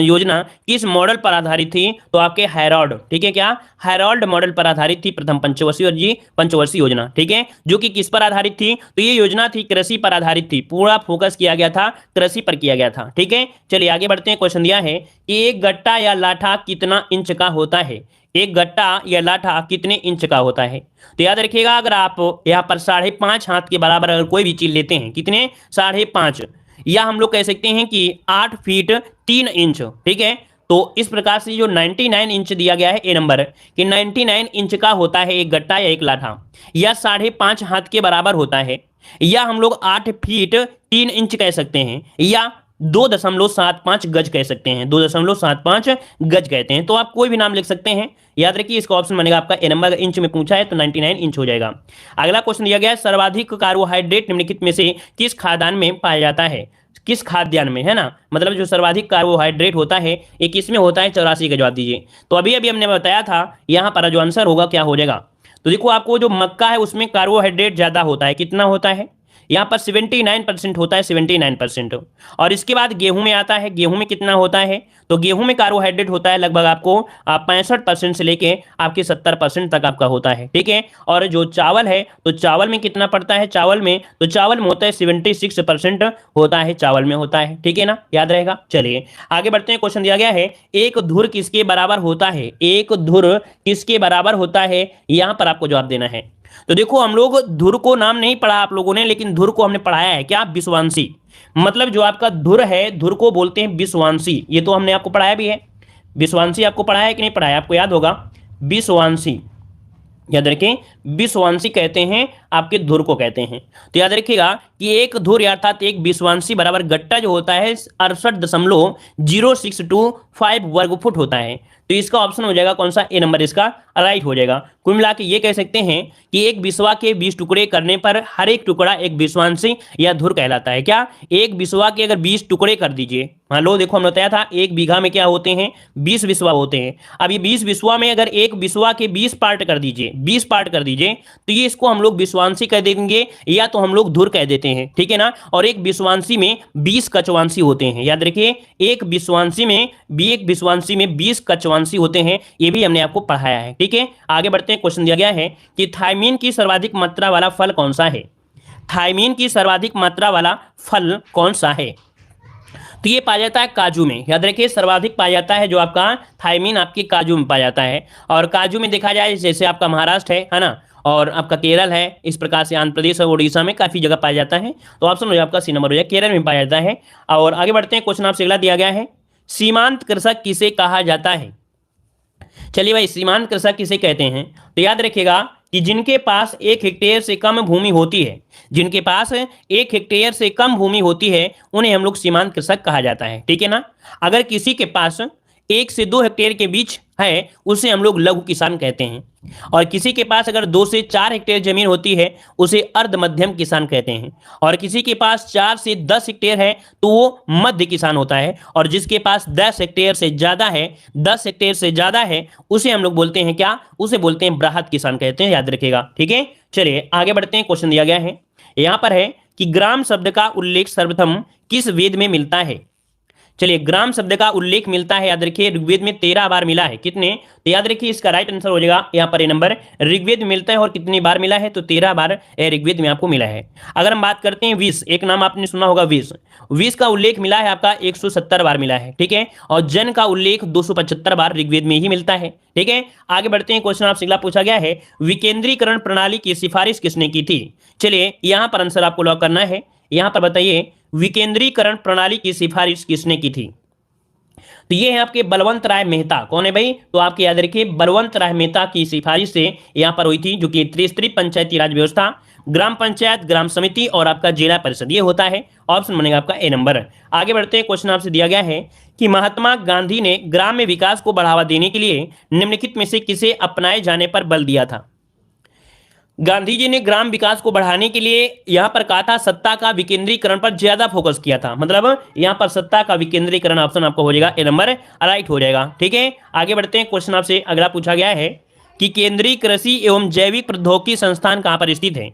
योजना किस मॉडल पर आधारित थी, तो आपके हैरोल्ड, ठीक है क्या, हैरोल्ड मॉडल पर आधारित थी प्रथम पंचवर्षीय योजना। ठीक है, जो कि किस पर आधारित थी, तो ये योजना थी कृषि पर आधारित थी, पूरा फोकस किया गया था कृषि पर किया गया था। ठीक है, चलिए आगे बढ़ते हैं, क्वेश्चन दिया है कि एक गट्टा या लाठा कितना इंच का होता है। एक गट्टा या लाठा कितने इंच का होता है, तो याद रखिएगा अगर आप यहाँ पर 5.5 हाथ के बराबर अगर कोई भी चीज लेते हैं, कितने, 5.5, या हम लोग कह सकते हैं कि 8 फीट 3 इंच। ठीक है, तो इस प्रकार से जो 99 इंच दिया गया है ए नंबर कि 99 इंच का होता है एक गट्टा या एक लाठा, या 5.5 हाथ के बराबर होता है, या हम लोग 8 फीट 3 इंच कह सकते हैं, या 2.75 गज कह सकते हैं, 2.75 गज कहते हैं। तो आप कोई भी नाम लिख सकते हैं। याद रखिए इसका ऑप्शन बनेगा आपका ए नंबर। इंच में पूछा है तो 99 इंच हो जाएगा। अगला क्वेश्चन दिया गया है सर्वाधिक कार्बोहाइड्रेट निम्नलिखित में से किस खाद्यान्न में पाया जाता है। किस खाद्यान्न में, है ना, मतलब जो सर्वाधिक कार्बोहाइड्रेट होता है ये किस में होता है, 84 का जवाब दीजिए। तो अभी अभी हमने बताया था यहाँ पर जो आंसर होगा क्या हो जाएगा। तो देखो आपको जो मक्का है उसमें कार्बोहाइड्रेट ज्यादा होता है, कितना होता है यहाँ पर 79% होता है, 79%। और इसके बाद गेहूं में आता है, गेहूं में कितना होता है, तो गेहूं में कार्बोहाइड्रेट होता है लगभग आपको 65% से लेके आपके 70% तक आपका होता है, ठीक है। और जो चावल है तो चावल में कितना पड़ता है, चावल में होता है 76% होता है, चावल में होता है, ठीक है ना, याद रहेगा। चलिए आगे बढ़ते हैं। क्वेश्चन दिया गया है एक धुर किसके बराबर होता है, एक धुर किसके बराबर होता है, यहां पर आपको जवाब देना है। तो देखो हम लोग धुर को नाम नहीं पढ़ा आप लोगों ने, लेकिन धुर को हमने पढ़ाया है क्या, विषुवांशी। मतलब जो आपका धुर है, धुर को बोलते हैं विषुवांशी। ये तो हमने आपको पढ़ाया भी है। विषुवांशी आपको पढ़ाया है कि नहीं पढ़ाया, आपको याद होगा। विषुवांशी याद रखें, विषुवांशी कहते हैं आपके धुर को कहते हैं। तो याद रखिएगा कि एक धुर अर्थात एक विषुवांशी बराबर गट्टा जो होता है 68.0625 वर्ग फुट होता है। तो इसका ऑप्शन हो जाएगा कौन सा, ए नंबर इसका राइट हो जाएगा। कुल मिला के ये कह सकते हैं कि एक बिस्वा के 20 टुकड़े करने पर हर एक टुकड़ा एक विषुवांशी या धुर कहलाता है। क्या, एक बिस्वा के अगर 20 टुकड़े कर दीजिए, मान लो देखो हमने बताया था एक बीघा में क्या होते हैं, 20 बिस्वा होते हैं। अब ये 20 बिस्वा में अगर एक बिस्वा के 20 पार्ट कर दीजिए, 20 पार्ट कर दीजिए, तो ये इसको हम लोग विषुवांशी कह देंगे या तो हम लोग धुर कह देते हैं, ठीक है ना। और एक विषुवांशी में 20 कचवांशी होते हैं। याद रखिए एक विषुवांशी में 20 कचवांशी होते हैं, ये भी हमने आपको पढ़ाया है, ठीक है। आगे बढ़ते हैं। क्वेश्चन दिया गया है कि थायमीन की सर्वाधिक मात्रा वाला फल कौन सा है। थायमीन की सर्वाधिक मात्रा वाला फल कौन सा है, तो ये पाया जाता है काजू में। याद रखिए सर्वाधिक पाया जाता है जो आपका थायमीन आपके काजू में पाया जाता है। और काजू में देखा जाए जैसे आपका महाराष्ट्र है ना, और आपका केरल है, इस प्रकार से आंध्र प्रदेश और उड़ीसा में काफी जगह पाया जाता है। तो ऑप्शन हो जाए आपका सी नंबर हो जाए, केरल में पाया जाता है। और आगे बढ़ते हैं। क्वेश्चन आपसे अगला दिया गया है सीमांत कृषक किसे कहा जाता है। चलिए भाई सीमांत कृषक किसे कहते हैं, तो याद रखिएगा कि जिनके पास 1 हेक्टेयर से कम भूमि होती है, जिनके पास 1 हेक्टेयर से कम भूमि होती है उन्हें हम लोग सीमांत कृषक कहा जाता है, ठीक है ना। अगर किसी के पास 1 से 2 हेक्टेयर के बीच है उसे हम लोग लघु किसान कहते हैं। और किसी के पास अगर 2 से 4 हेक्टेयर जमीन होती है उसे अर्ध मध्यम किसान कहते हैं। और किसी के पास 4 से 10 हेक्टेयर है तो वो मध्य किसान होता है। और जिसके पास 10 हेक्टेयर से ज्यादा है, 10 हेक्टेयर से ज्यादा है, उसे हम लोग बोलते हैं क्या, उसे बोलते हैं बृहत किसान कहते हैं, याद रखिएगा, ठीक है। चलिए आगे बढ़ते हैं। क्वेश्चन दिया गया है यहां पर है कि ग्राम शब्द का उल्लेख सर्वप्रथम किस वेद में मिलता है। चलिए ग्राम शब्द का उल्लेख मिलता है, याद रखिए ऋग्वेद में 13 बार मिला है। कितने, तो याद रखिए इसका राइट आंसर हो जाएगा यहाँ पर ए नंबर, ऋग्वेद में मिलता है। और कितनी बार मिला है, तो 13 बार ऋग्वेद में आपको मिला है। अगर हम बात करते हैं विष, एक नाम आपने सुना होगा विष, विष का उल्लेख मिला है आपका 170 बार मिला है, ठीक है। और जन का उल्लेख 275 बार ऋग्वेद में ही मिलता है, ठीक है। आगे बढ़ते हैं। क्वेश्चन आपसे अगला पूछा गया है विकेंद्रीकरण प्रणाली की सिफारिश किसने की थी। चलिए यहाँ पर आंसर आपको लॉक करना है। यहाँ पर बताइए विकेंद्रीकरण प्रणाली की सिफारिश किसने की थी। तो ये है आपके बलवंत राय मेहता। कौन है भाई, तो आपके याद रखिए बलवंत राय मेहता की सिफारिश से यहां पर हुई थी, जो कि त्रिस्तरीय पंचायती राज व्यवस्था, ग्राम पंचायत, ग्राम समिति और आपका जिला परिषद ये होता है। ऑप्शन बनेगा आपका ए नंबर। आगे बढ़ते हैं। क्वेश्चन आपसे दिया गया है कि महात्मा गांधी ने ग्राम्य विकास को बढ़ावा देने के लिए निम्नलिखित में से किसे अपनाए जाने पर बल दिया था। गांधी जी ने ग्राम विकास को बढ़ाने के लिए यहां पर कहा था सत्ता का विकेंद्रीकरण पर ज्यादा फोकस किया था। मतलब यहां पर सत्ता का विकेंद्रीकरण ऑप्शन आपको हो जाएगा ए नंबर राइट हो जाएगा, ठीक है। आगे बढ़ते हैं। क्वेश्चन आपसे अगला पूछा गया है कि केंद्रीय कृषि एवं जैविक प्रौद्योगिकी संस्थान कहां पर स्थित है।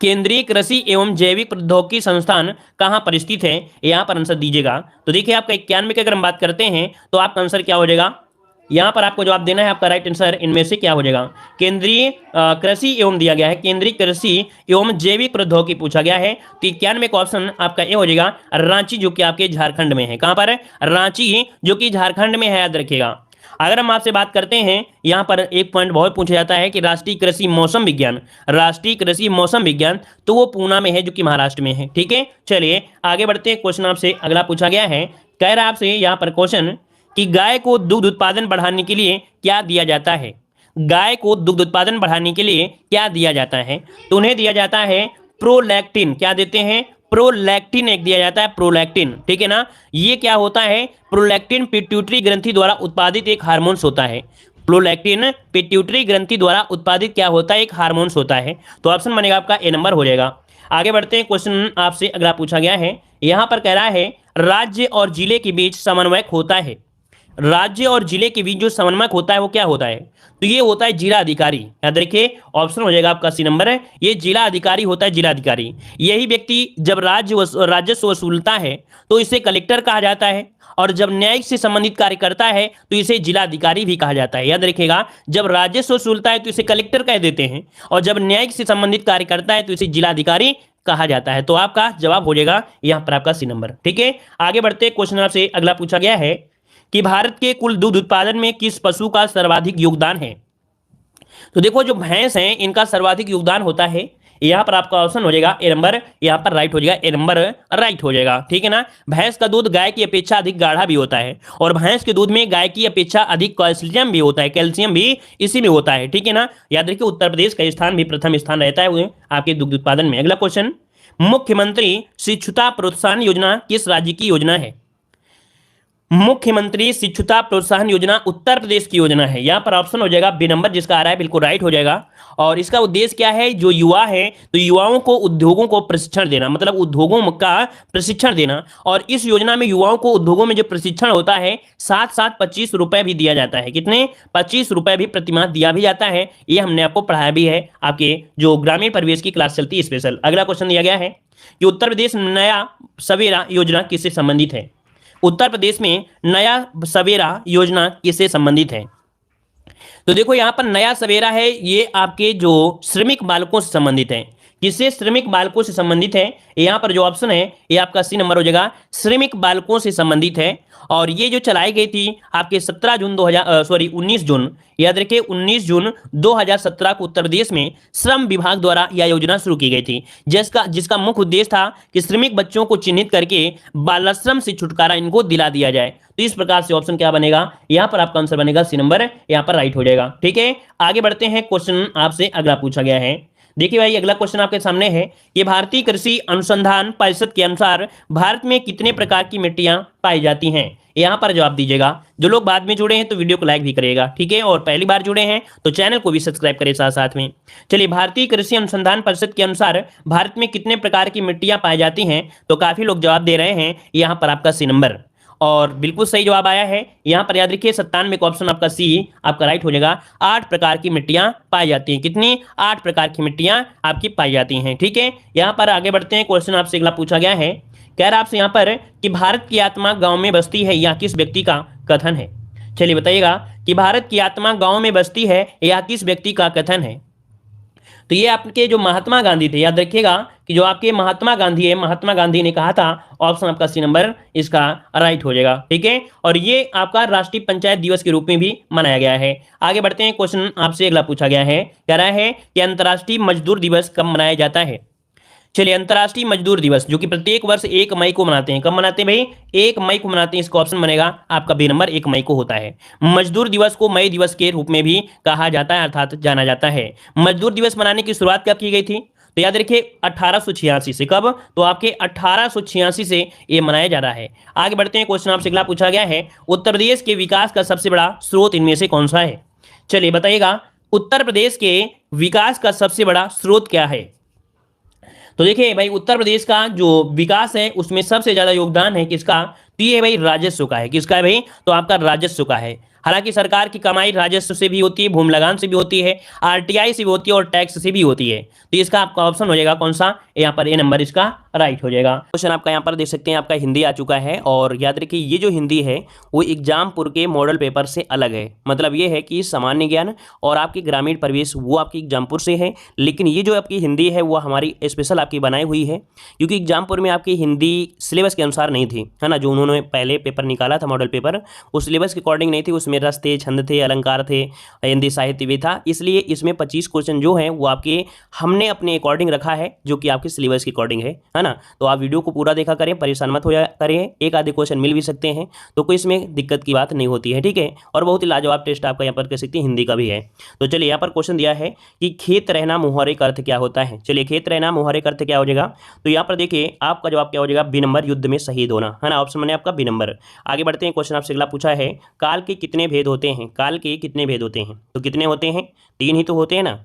केंद्रीय कृषि एवं जैविक प्रौद्योगिकी संस्थान कहां पर स्थित है, यहां पर आंसर दीजिएगा। तो देखिए आपका 91 की अगर हम बात करते हैं तो आपका आंसर क्या हो जाएगा, यहां पर आपको जवाब देना है। आपका राइट आंसर इनमें से क्या हो जाएगा, केंद्रीय कृषि एवं दिया गया है, केंद्रीय कृषि एवं जैविक प्रौद्योगिकी पूछा गया है। तो 91 का ऑप्शन आपका ए हो जाएगा रांची, जो कि आपके झारखंड में है। कहां पर है, रांची, जो कि झारखंड में है, याद रखिएगा। अगर हम आपसे बात करते हैं, यहां पर एक पॉइंट बहुत पूछा जाता है कि राष्ट्रीय कृषि मौसम विज्ञान, राष्ट्रीय कृषि मौसम विज्ञान, तो वो पूना में है, जो कि महाराष्ट्र में है, ठीक है। चलिए आगे बढ़ते हैं। क्वेश्चन आपसे अगला पूछा गया है, कह रहा है आपसे यहां पर क्वेश्चन कि गाय को दुग्ध उत्पादन बढ़ाने के लिए क्या दिया जाता है। गाय को दुग्ध उत्पादन बढ़ाने के लिए क्या दिया जाता है, तो उन्हें दिया जाता है प्रोलैक्टिन। क्या देते हैं, प्रोलैक्टिन एक दिया जाता है, प्रोलैक्टिन, ठीक है ना। ये क्या होता है, प्रोलैक्टिन पिट्यूटरी ग्रंथि द्वारा उत्पादित एक हार्मोन्स होता है। प्रोलैक्टिन पिट्यूटरी ग्रंथि द्वारा उत्पादित क्या होता है, एक हार्मोन्स होता है। तो ऑप्शन बनेगा आपका ए नंबर हो जाएगा। आगे बढ़ते हैं, क्वेश्चन आपसे अगला पूछा गया है, यहां पर कह रहा है राज्य और जिले के बीच समन्वयक होता है। राज्य और जिले के बीच जो समन्वयक होता है वो क्या होता है, तो ये होता है जिला अधिकारी। याद रखिए, ऑप्शन हो जाएगा आपका सी नंबर है, ये जिला अधिकारी होता है, जिला अधिकारी। यही व्यक्ति जब राजस्व वसूलता है तो इसे कलेक्टर कहा जाता है, और जब न्यायिक से संबंधित कार्य करता है तो इसे जिला अधिकारी भी कहा जाता है। याद रखिएगा, जब राजस्व वसूलता है तो इसे कलेक्टर कह देते हैं, और जब न्यायिक से संबंधित कार्य करता है तो इसे जिला अधिकारी कहा जाता है। तो आपका जवाब हो जाएगा यहां पर आपका सी नंबर, ठीक है। आगे बढ़ते, क्वेश्चन आपसे अगला पूछा गया है कि भारत के कुल दूध उत्पादन में किस पशु का सर्वाधिक योगदान है। तो देखो, जो भैंस है इनका सर्वाधिक योगदान होता है। यहां पर आपका ऑप्शन हो जाएगा ए नंबर, यहां पर राइट हो जाएगा, ए नंबर राइट हो जाएगा, ठीक है ना। भैंस का दूध गाय की अपेक्षा अधिक गाढ़ा भी होता है, और भैंस के दूध में गाय की अपेक्षा अधिक कैल्शियम भी होता है, कैल्शियम भी इसी में होता है, ठीक है ना। याद रखिए, उत्तर प्रदेश का स्थान भी प्रथम स्थान रहता है आपके दुग्ध उत्पादन में। अगला क्वेश्चन, मुख्यमंत्री शिशुता प्रोत्साहन योजना किस राज्य की योजना है। मुख्यमंत्री शिशुता प्रोत्साहन योजना उत्तर प्रदेश की योजना है। यहां पर ऑप्शन हो जाएगा बी नंबर, जिसका आ रहा है बिल्कुल राइट हो जाएगा। और इसका उद्देश्य क्या है, जो युवा है तो युवाओं को उद्योगों को प्रशिक्षण देना, मतलब उद्योगों का प्रशिक्षण देना। और इस योजना में युवाओं को उद्योगों में जो प्रशिक्षण होता है साथ साथ 25 रुपए भी दिया जाता है। कितने, 25 रुपए भी प्रतिमाह दिया भी जाता है। ये हमने आपको पढ़ाया भी है, आपके जो ग्रामीण परिवेश की क्लास चलती है स्पेशल। अगला क्वेश्चन दिया गया है कि उत्तर प्रदेश नया सवेरा योजना किससे संबंधित है। उत्तर प्रदेश में नया सवेरा योजना किससे संबंधित है। तो देखो, यहां पर नया सवेरा है, ये आपके जो श्रमिक बालकों से संबंधित है। किससे, श्रमिक बालकों से संबंधित है। यहां पर जो ऑप्शन है ये आपका सी नंबर हो जाएगा, श्रमिक बालकों से संबंधित है। और ये जो चलाई गई थी आपके 19 जून, याद रखिए 19 जून 2017 को उत्तर प्रदेश में श्रम विभाग द्वारा यह योजना शुरू की गई थी, जिसका मुख्य उद्देश्य था कि श्रमिक बच्चों को चिन्हित करके बालश्रम से छुटकारा इनको दिला दिया जाए। तो इस प्रकार से ऑप्शन क्या बनेगा, यहां पर आपका आंसर बनेगा सी नंबर, यहां पर राइट हो जाएगा, ठीक है। आगे बढ़ते हैं, क्वेश्चन आपसे अगला पूछा गया है। देखिए भाई, अगला क्वेश्चन आपके सामने है कि भारतीय कृषि अनुसंधान परिषद के अनुसार भारत में कितने प्रकार की मिट्टियां पाई जाती हैं। यहां पर जवाब दीजिएगा। जो लोग बाद में जुड़े हैं तो वीडियो को लाइक भी करिएगा, ठीक है। और पहली बार जुड़े हैं तो चैनल को भी सब्सक्राइब करें साथ साथ में। चलिए, भारतीय कृषि अनुसंधान परिषद के अनुसार भारत में कितने प्रकार की मिट्टियां पाई जाती हैं, तो काफी लोग जवाब दे रहे हैं, यहां पर आपका सी नंबर। और बिल्कुल सही जवाब आया है। यहां पर याद रखिए 97 का ऑप्शन आपका सी आपका राइट हो जाएगा। 8 प्रकार की मिट्टियां पाई जाती हैं। कितनी, 8 प्रकार की मिट्टियां आपकी पाई जाती हैं, ठीक है। यहां पर आगे बढ़ते हैं, क्वेश्चन आपसे अगला पूछा गया है, कह रहा आपसे यहां पर कि भारत की आत्मा गांव में बसती है, यह किस व्यक्ति का कथन है। चलिए बताइएगा कि भारत की आत्मा गांव में बसती है, यह किस व्यक्ति का कथन है। तो ये आपके जो महात्मा गांधी थे, याद रखिएगा कि जो आपके महात्मा गांधी है, महात्मा गांधी ने कहा था। ऑप्शन आपका सी नंबर इसका राइट हो जाएगा, ठीक है। और ये आपका राष्ट्रीय पंचायत दिवस के रूप में भी मनाया गया है। आगे बढ़ते हैं, क्वेश्चन आपसे अगला पूछा गया है, कह रहा है कि अंतर्राष्ट्रीय मजदूर दिवस कब मनाया जाता है। चलिए, अंतर्राष्ट्रीय मजदूर दिवस जो कि प्रत्येक वर्ष 1 मई को मनाते हैं, कब मनाते हैं भाई, 1 मई को मनाते हैं। इसका ऑप्शन बनेगा आपका बी नंबर, 1 मई को होता है। मजदूर दिवस को मई दिवस के रूप में भी कहा जाता है, अर्थात जाना जाता है। मजदूर दिवस मनाने की शुरुआत कब की गई थी, तो याद रखिए 1886 से। कब, तो आपके 1886 से ये मनाया जा रहा है। आगे बढ़ते हैं, क्वेश्चन आपसे अगला पूछा गया है, उत्तर प्रदेश के विकास का सबसे बड़ा स्रोत इनमें से कौन सा है। चलिए बताइएगा, उत्तर प्रदेश के विकास का सबसे बड़ा स्रोत क्या है। तो देखिए भाई, उत्तर प्रदेश का जो विकास है उसमें सबसे ज्यादा योगदान है किसका, तो ये भाई राजस्व का है। किसका है भाई, तो आपका राजस्व का है। हालांकि सरकार की कमाई राजस्व से भी होती है, भूमि लगान से भी होती है, आरटीआई से भी होती है और टैक्स से भी होती है। तो इसका आपका ऑप्शन हो जाएगा कौन सा, यहाँ पर ए नंबर इसका राइट हो जाएगा। क्वेश्चन आपका यहाँ पर देख सकते हैं, आपका हिंदी आ चुका है। और याद रखिए, ये जो हिंदी है वो एग्जामपुर के मॉडल पेपर से अलग है। मतलब ये है कि सामान्य ज्ञान और आपकी ग्रामीण परिवेश वो आपकी एग्जामपुर से है, लेकिन ये जो आपकी हिंदी है वो हमारी स्पेशल आपकी बनाई हुई है, क्योंकि एग्जामपुर में आपकी हिंदी सिलेबस के अनुसार नहीं थी, है ना। जो उन्होंने पहले पेपर निकाला था मॉडल पेपर, उस सिलेबस के अकॉर्डिंग नहीं थी। उसमें रस थे, छंद थे, अलंकार थे, हिंदी साहित्य भी था। इसलिए इसमें 25 क्वेश्चन जो हैं वो आपके हमने अपने अकॉर्डिंग रखा है, जो कि आपके सिलेबस के अकॉर्डिंग है ना। ना। तो आप वीडियो को पूरा देखा करें, परेशान मत हो जा करें, एक आधे क्वेश्चन मिल भी सकते हैं, तो कोई इसमें दिक्कत की बात नहीं होती है, ठीक है। और बहुत ही लाजवाब टेस्ट आपका यहाँ पर कह सकते हैं हिंदी का भी है। तो चलिए यहाँ पर क्वेश्चन दिया है कि खेत रहना मुहावरे का अर्थ क्या होता है। चलिए खेत रहना मुहावरे का अर्थ क्या हो जाएगा, तो यहाँ पर देखिए आपका जवाब क्या हो जाएगा, बी नंबर, युद्ध में शहीद होना, है ना। ऑप्शन बने आपका बी नंबर। आगे बढ़ते हैं, क्वेश्चन आपसे अगला पूछा है, काल के कितने भेद होते हैं। काल के कितने भेद होते हैं, तो कितने होते हैं, 3 ही तो होते हैं ना।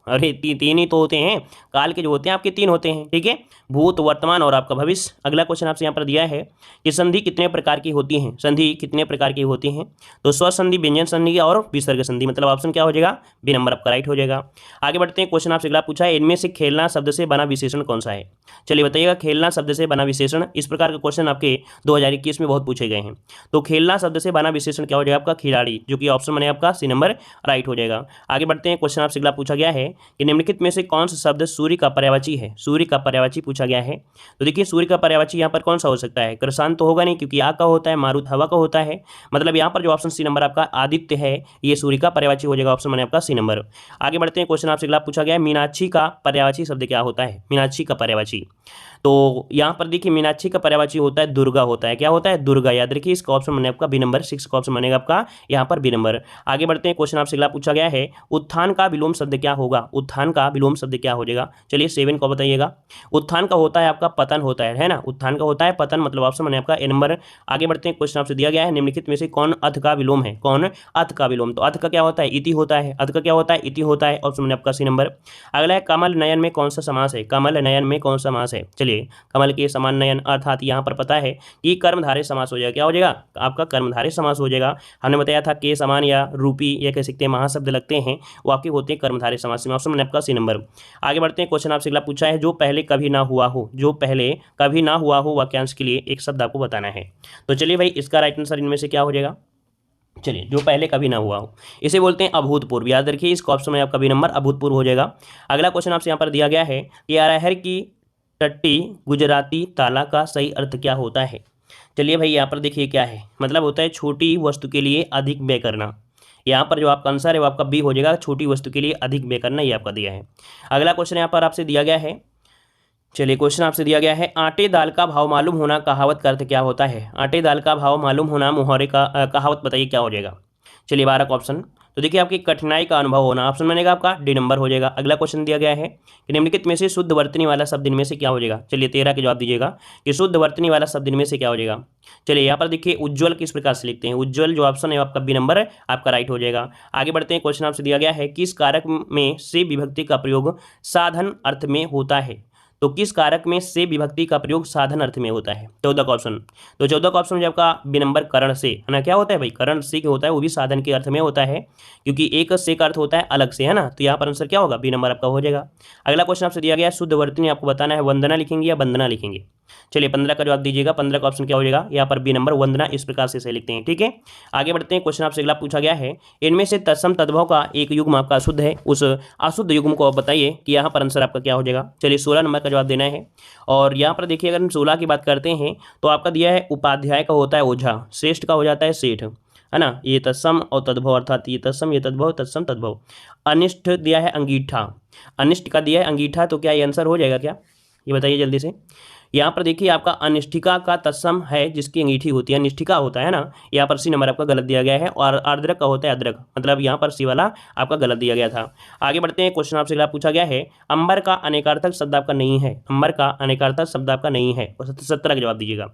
अरे तीन ही तो होते हैं, काल के जो होते हैं आपके 3 होते हैं, ठीक है, भूत, वर्तमान और आपका भविष्य। अगला क्वेश्चन आपसे यहाँ पर दिया है कि संधि कितने प्रकार की होती हैं। संधि कितने प्रकार की होती हैं, तो स्वसंधि, व्यंजन संधि और विसर्ग संधि, मतलब ऑप्शन क्या हो जाएगा, बी नंबर आपका राइट हो जाएगा। आगे बढ़ते हैं, क्वेश्चन आपसे अगला पूछा है, इनमें से खेलना शब्द से बना विशेषण कौन सा है। चलिए बताइएगा, खेलना शब्द से बना विशेषण, इस प्रकार के क्वेश्चन आपके 2021 में बहुत पूछे गए हैं। तो खेलना शब्द से बना विशेषण क्या हो जाएगा आपका, खिलाड़ी, जो कि ऑप्शन बने आपका सी नंबर राइट हो जाएगा। आगे बढ़ते हैं, क्वेश्चन आपसे अगला पूछा गया है कि निम्नलिखित में से कौन सा शब्द सूर्य का पर्यायवाची है। सूर्य का पर्यायवाची पूछा गया है, तो देखिए सूर्य का पर्यायवाची यहाँ पर कौन सा हो सकता है, कृषांत तो होगा नहीं क्योंकि आग का होता है, मारुत हवा का होता है, मतलब यहाँ पर जो ऑप्शन सी नंबर आपका आदित्य है, ये सूर्य का पर्यायवाची हो जाएगा, ऑप्शन बने आपका सी नंबर। आगे बढ़ते हैं, क्वेश्चन आपसे अगला पूछा गया है, मीनाक्षी का पर्यायवाची शब्द क्या होता है। मीनाक्षी का पर्यायवाची, तो यहाँ पर देखिए मीनाक्षी का पर्यायवाची होता है दुर्गा होता है, क्या होता है, दुर्गा, याद रखिए। इसका ऑप्शन बने आपका बी नंबर, 6 का ऑप्शन बनेगा आपका यहाँ पर बी नंबर। आगे बढ़ते हैं, क्वेश्चन आपसे अगला पूछा गया है, उत्थान का विलोम शब्द क्या होगा। उत्थान का विलोम शब्द क्या हो जाएगा, चलिए 7 को बताइएगा। उत्थान का होता है आपका पतन होता है ना, उत्थान का होता है पतन, मतलब ऑप्शन बने आपका ए नंबर। आगे बढ़ते हैं, क्वेश्चन आपसे दिया गया है, निम्नलिखित में से कौन अथ का विलोम है। कौन अथ का विलोम, तो अथ का क्या होता है, इति होता है, अथ का क्या होता है, इति होता है, ऑप्शन बने आपका सी नंबर। अगला है, कमल नयन में कौन सा समास है। कमल नयन में कौन सा समास है, चलिए कमल के समान नयन, अर्थात यहाँ पर पता है कि कर्मधारय समास हो जाएगा, क्या हो जाएगा आपका कर्मधारय समास हो जाएगा। हमने बताया था के समान या रूपी या कह सकते हैं महाशब्द लगते हैं, वो आपके होते हैं कर्मधारय समास में, ऑप्शन बने आपका सी नंबर। आगे बढ़ते हैं, क्वेश्चन आपसे अगला पूछा है, जो पहले कभी ना हुआ हो, जो पहले कभी ना हुआ हो वाक्यांश के लिए एक शब्द आपको बताना है। तो चलिए भाई, इसका राइट आंसर इनमें से क्या हो जाएगा, चलिए जो पहले कभी ना हुआ हो, इसे बोलते हैं अभूतपूर्व, याद रखिए। इसका ऑप्शन में आपका बी नंबर अभूतपूर्व हो जाएगा। अगला क्वेश्चन आपसे यहाँ पर दिया गया है कि अरहर की टट्टी गुजराती ताला का सही अर्थ क्या होता है। चलिए भाई, यहाँ पर देखिए क्या है, मतलब होता है छोटी वस्तु के लिए अधिक व्यय करना। यहाँ पर जो आपका आंसर है वो आपका बी हो जाएगा, छोटी वस्तु के लिए अधिक व्यय करना, ये आपका दिया है। अगला क्वेश्चन यहाँ पर आपसे दिया गया है, चलिए क्वेश्चन आपसे दिया गया है, आटे दाल का भाव मालूम होना कहावत का अर्थ क्या होता है। आटे दाल का भाव मालूम होना मुहावरे का कहावत बताइए क्या हो जाएगा। चलिए 12 का ऑप्शन, तो देखिए आपकी कठिनाई का अनुभव होना, ऑप्शन बनेगा आपका डी नंबर हो जाएगा। अगला क्वेश्चन दिया गया है कि निम्नलिखित में से शुद्ध वर्तनी वाला शब्द इनमें से क्या हो जाएगा। चलिए 13 के जवाब दीजिएगा कि शुद्ध वर्तनी वाला शब्द इनमें से क्या हो जाएगा। चलिए यहाँ पर देखिए उज्ज्वल किस प्रकार से लिखते हैं, उज्ज्वल जो ऑप्शन है आपका बी नंबर आपका राइट हो जाएगा। आगे बढ़ते हैं, क्वेश्चन आपसे दिया गया है, किस कारक में से विभक्ति का प्रयोग साधन अर्थ में होता है। तो किस कारक में से विभक्ति का प्रयोग साधन अर्थ में होता है, 14 का ऑप्शन। तो 14 का ऑप्शन जो आपका बी नंबर करण से, है ना, क्या होता है भाई, करण से क्या होता है, वो भी साधन के अर्थ में होता है, क्योंकि एक से का अर्थ होता है अलग से, है ना। तो यहाँ पर आंसर क्या होगा, बी नंबर आपका हो जाएगा। अगला क्वेश्चन आपसे दिया गया है, शुद्ध वर्तनी आपको बताना है, वंदना लिखेंगे या वंदना लिखेंगे। चलिए 15 का जवाब दीजिएगा, 15 का ऑप्शन क्या हो जाएगा, यहाँ पर बी नंबर वंदना, इस प्रकार से लिखते हैं, ठीक है। आगे बढ़ते हैं, क्वेश्चन आपसे अगला पूछा गया है, इनमें से तत्सम तद्भव का एक युग्म आपका अशुद्ध है, उस अशुद्ध युग्म को आप बताइए कि यहाँ पर आंसर आपका क्या हो जाएगा। चलिए 16 नंबर का जवाब देना है। और यहाँ पर देखिए, अगर हम 16 की बात करते हैं तो आपका दिया है उपाध्याय का होता है ओझा, श्रेष्ठ का हो जाता है सेठ, है ना। ये तत्सम और तद्भव, अर्थात ये तत्सम ये तद्भव, तत्सम तद्भव। अनिष्ट दिया है अंगीठा, अनिष्ट का दिया है अंगीठा, तो क्या ये आंसर हो जाएगा क्या, ये बताइए जल्दी से। यहाँ पर देखिए आपका अनिष्ठिका का तत्सम है जिसकी अंगीठी होती है, अनिष्ठिका होता है ना, यहाँ पर सी नंबर आपका गलत दिया गया है। और आर्द्रक का होता है अद्रक, मतलब यहाँ पर सी वाला आपका गलत दिया गया था। आगे बढ़ते हैं, क्वेश्चन आपसे अगला पूछा गया है, अंबर का अनेकार्थक शब्द आपका नहीं है, अंबर का अनेकार्थक शब्द आपका नहीं है, 17 का जवाब दीजिएगा।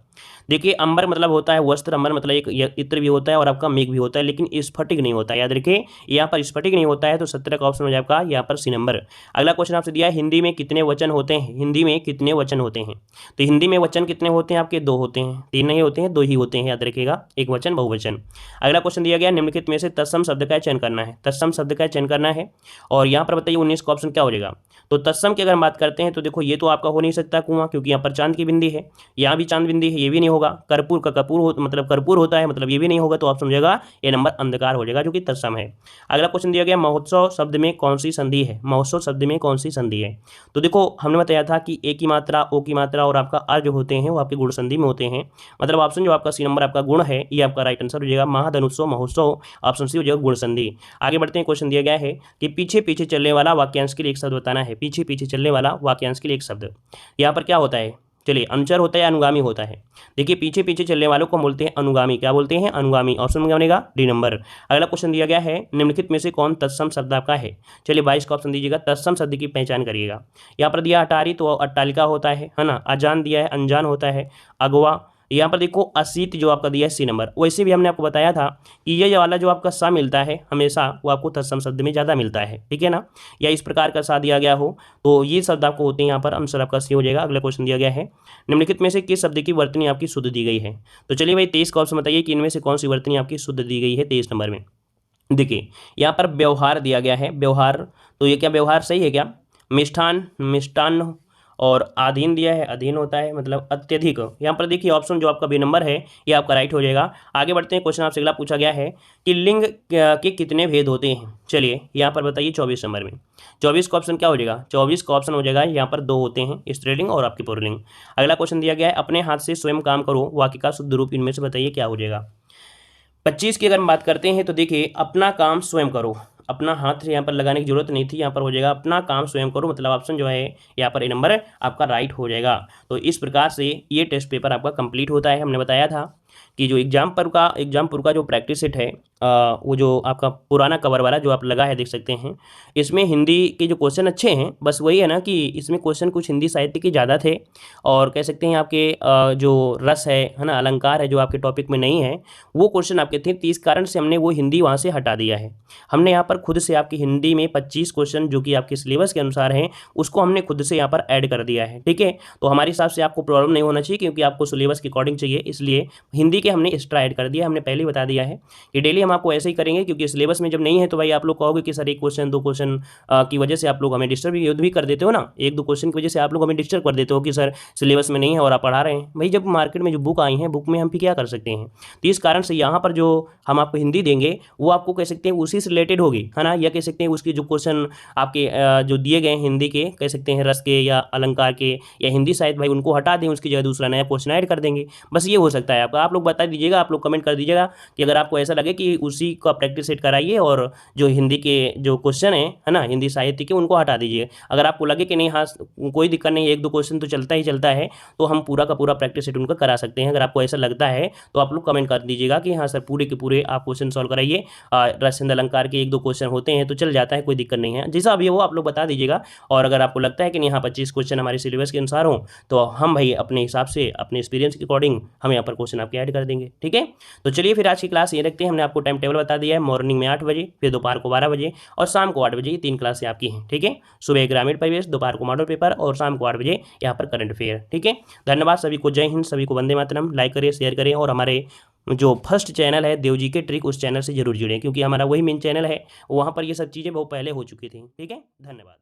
देखिए अंबर मतलब होता है वस्त्र, अंबर मतलब एक इत्र भी होता है और आपका मेघ भी होता है, लेकिन स्फटिक नहीं होता है, याद रखिए यहाँ पर स्फटिक नहीं होता है। तो 17 का ऑप्शन हो जाए आपका यहाँ पर सी नंबर। अगला क्वेश्चन आपसे दिया है, हिंदी में कितने वचन होते हैं, हिंदी में कितने वचन होते हैं। तो हिंदी में वचन कितने होते हैं आपके, 2 होते हैं, 3 नहीं होते हैं, 2 ही होते हैं, याद रखिएगा, एक वचन बहुवचन। अगला क्वेश्चन दिया गया, निम्नलिखित में से तत्सम शब्द का चयन करना है, तत्सम शब्द का चयन करना है। और यहाँ पर बताइए 19 का ऑप्शन क्या हो जाएगा। तो तत्सम की अगर हम बात करते हैं तो देखो ये तो आपका हो नहीं सकता कुआं, क्योंकि यहाँ पर चांद की बिंदी है, यहाँ भी चांद बिंदी है, ये भी नहीं होगा। कर्पूर का कपूर मतलब कर्पूर होता है, मतलब ये भी नहीं होगा। तो ऑप्शन हो जाएगा ये नंबर अंधकार हो जाएगा, जो कि तत्सम है। अगला क्वेश्चन दिया गया, महोत्सव शब्द में कौन सी संधि है, महोत्सव शब्द में कौन सी संधि है। तो देखो हमने बताया था कि ए की मात्रा, ओ की मात्रा और आपका अर जो होते हैं वो आपके गुण संधि में होते हैं, मतलब ऑप्शन जो आपका सी नंबर आपका गुण है ये आपका राइट आंसर हो जाएगा। महाधनुत्सव महोत्सव, ऑप्शन सी हो जाएगा गुण संधि। आगे बढ़ते हैं, क्वेश्चन दिया गया है कि पीछे पीछे चलने वाला वाक्यांश के लिए एक शब्द बताना है, पीछे पीछे चलने वाला वाक्यांश के लिए एक शब्द। यहाँ पर क्या होता है, चलिए अनुचर होता है या अनुगामी होता है? देखिए पीछे पीछे चलने वालों को बोलते हैं अनुगामी। क्या बोलते हैं? अनुगामी। ऑप्शन में क्या बनेगा? D number. अगला क्वेश्चन दिया गया है, निम्नलिखित में से कौन तत्सम शब्द आपका है? चलिए 22 का ऑप्शन दीजिएगा, तत्सम शब्द की पहचान करिएगा। यहाँ पर दिया अटारी तो अट्टालिका होता है ना। अजान दिया है, अनजान होता है। अगवा, यहाँ पर देखो असीत जो आपका दिया है सी नंबर। वैसे भी हमने आपको बताया था कि ये वाला जो आपका सा मिलता है हमेशा वो आपको तत्सम शब्द में ज़्यादा मिलता है, ठीक है ना। या इस प्रकार का सा दिया गया हो तो ये शब्द आपको होते हैं यहाँ पर, आंसर आपका सी हो जाएगा। अगला क्वेश्चन दिया गया है, निम्नलिखित में से किस शब्द की वर्तनी आपकी शुद्ध दी गई है? तो चलिए भाई 23 का ऑप्शन बताइए कि इनमें से कौन सी वर्तनी आपकी शुद्ध दी गई है 23 नंबर में। देखिए यहाँ पर व्यवहार दिया गया है, व्यवहार, तो ये क्या व्यवहार सही है क्या? मिष्ठान, मिष्टान्न, और आधीन दिया है, अधीन होता है मतलब अत्यधिक। यहाँ पर देखिए ऑप्शन जो आपका बी नंबर है ये आपका राइट हो जाएगा। आगे बढ़ते हैं, क्वेश्चन आपसे अगला पूछा गया है कि लिंग के कितने भेद होते हैं? चलिए यहाँ पर बताइए 24 नंबर में। 24 का ऑप्शन क्या हो जाएगा? 24 का ऑप्शन हो जाएगा यहाँ पर 2 होते हैं, स्त्रीलिंग और आपकी पुल्लिंग। अगला क्वेश्चन दिया गया है, अपने हाथ से स्वयं काम करो वाक्य का शुद्ध रूप इनमें से बताइए क्या हो जाएगा? 25 की अगर हम बात करते हैं तो देखिए अपना काम स्वयं करो, अपना हाथ यहाँ पर लगाने की जरूरत नहीं थी, यहाँ पर हो जाएगा अपना काम स्वयं करो, मतलब ऑप्शन जो है यहाँ पर ए नंबर आपका राइट हो जाएगा। तो इस प्रकार से ये टेस्ट पेपर आपका कंप्लीट होता है। हमने बताया था कि जो एग्जामपुर का जो प्रैक्टिस सेट है वो जो आपका पुराना कवर वाला जो आप लगा है देख सकते हैं, इसमें हिंदी के जो क्वेश्चन अच्छे हैं, बस वही है ना कि इसमें क्वेश्चन कुछ हिंदी साहित्य के ज़्यादा थे और कह सकते हैं आपके जो रस है ना, अलंकार है जो आपके टॉपिक में नहीं है वो क्वेश्चन आपके थे। तो इस कारण से हमने वो हिंदी वहाँ से हटा दिया है। हमने यहाँ पर खुद से आपकी हिंदी में 25 क्वेश्चन जो कि आपके सिलेबस के अनुसार हैं उसको हमने खुद से यहाँ पर ऐड कर दिया है, ठीक है। तो हमारे हिसाब से आपको प्रॉब्लम नहीं होना चाहिए क्योंकि आपको सिलेबस के अकॉर्डिंग चाहिए, इसलिए हिंदी के हमने एक्स्ट्रा ऐड कर दिया। हमने पहले ही बता दिया है कि डेली हम आपको ऐसे ही करेंगे क्योंकि सिलेबस में जब नहीं है तो भाई आप लोग कहोगे कि सर एक क्वेश्चन 2 क्वेश्चन की वजह से आप लोग हमें डिस्टर्ब भी कर देते हो ना, 1-2 क्वेश्चन की वजह से आप लोग हमें डिस्टर्ब कर देते हो कि सर सिलेबस में नहीं है और आप पढ़ा रहे हैं। भाई जब मार्केट में जो बुक आई हैं बुक में हम भी क्या कर सकते हैं। तो इस कारण से यहाँ पर जो हम आपको हिंदी देंगे वो आपको कह सकते हैं उसी से रिलेटेड होगी, है ना, या कह सकते हैं उसकी जो क्वेश्चन आपके जो दिए गए हिंदी के कह सकते हैं रस के या अलंकार के या हिंदी साहित्य, भाई उनको हटा दें, उसकी जगह दूसरा नया क्वेश्चन ऐड कर देंगे। बस ये हो सकता है आपका। आप लोग बता दीजिएगा, आप लोग कमेंट कर दीजिएगा कि अगर आपको ऐसा लगे कि उसी का प्रैक्टिस सेट कराइए और जो हिंदी के जो क्वेश्चन है ना हिंदी साहित्य के, उनको हटा दीजिए। अगर आपको लगे कि नहीं हाँ कोई दिक्कत नहीं, 1-2 क्वेश्चन तो चलता ही चलता है, तो हम पूरा का पूरा प्रैक्टिस सेट उनका करा सकते हैं। अगर आपको ऐसा लगता है तो आप लोग कमेंट कर दीजिएगा कि हाँ सर पूरे के पूरे आप क्वेश्चन सॉल्व कराइए। रसचंद अलंकार के 1-2 क्वेश्चन होते हैं तो चल जाता है, कोई दिक्कत नहीं है। जैसा भी है वो आप लोग बता दीजिएगा। और अगर आपको लगता है कि नहीं हाँ 25 क्वेश्चन हमारे सिलेबस के अनुसार हो तो हम भाई अपने हिसाब से अपने एक्सपीरियंस के अकॉर्डिंग हम यहाँ पर क्वेश्चन आपके ऐड कर देंगे, ठीक है। तो चलिए फिर आज की क्लास ये रखते हैं। हमने आपको टाइम टेबल बता दिया है, मॉर्निंग में 8 बजे, फिर दोपहर को 12 बजे और शाम को 8 बजे, ये 3 क्लासें आपकी हैं, ठीक है। सुबह ग्रामीण परिवेश, दोपहर को मॉडल पेपर और शाम को 8 बजे यहाँ पर करंट अफेयर, ठीक है। धन्यवाद सभी को, जय हिंद, सभी को वंदे मातरम। लाइक करें, शेयर करें और हमारे जो फर्स्ट चैनल है देवजी के ट्रिक उस चैनल से जरूर जुड़ें क्योंकि हमारा वही मेन चैनल है, वहाँ पर ये सब चीज़ें बहुत पहले हो चुकी थी, ठीक है। धन्यवाद।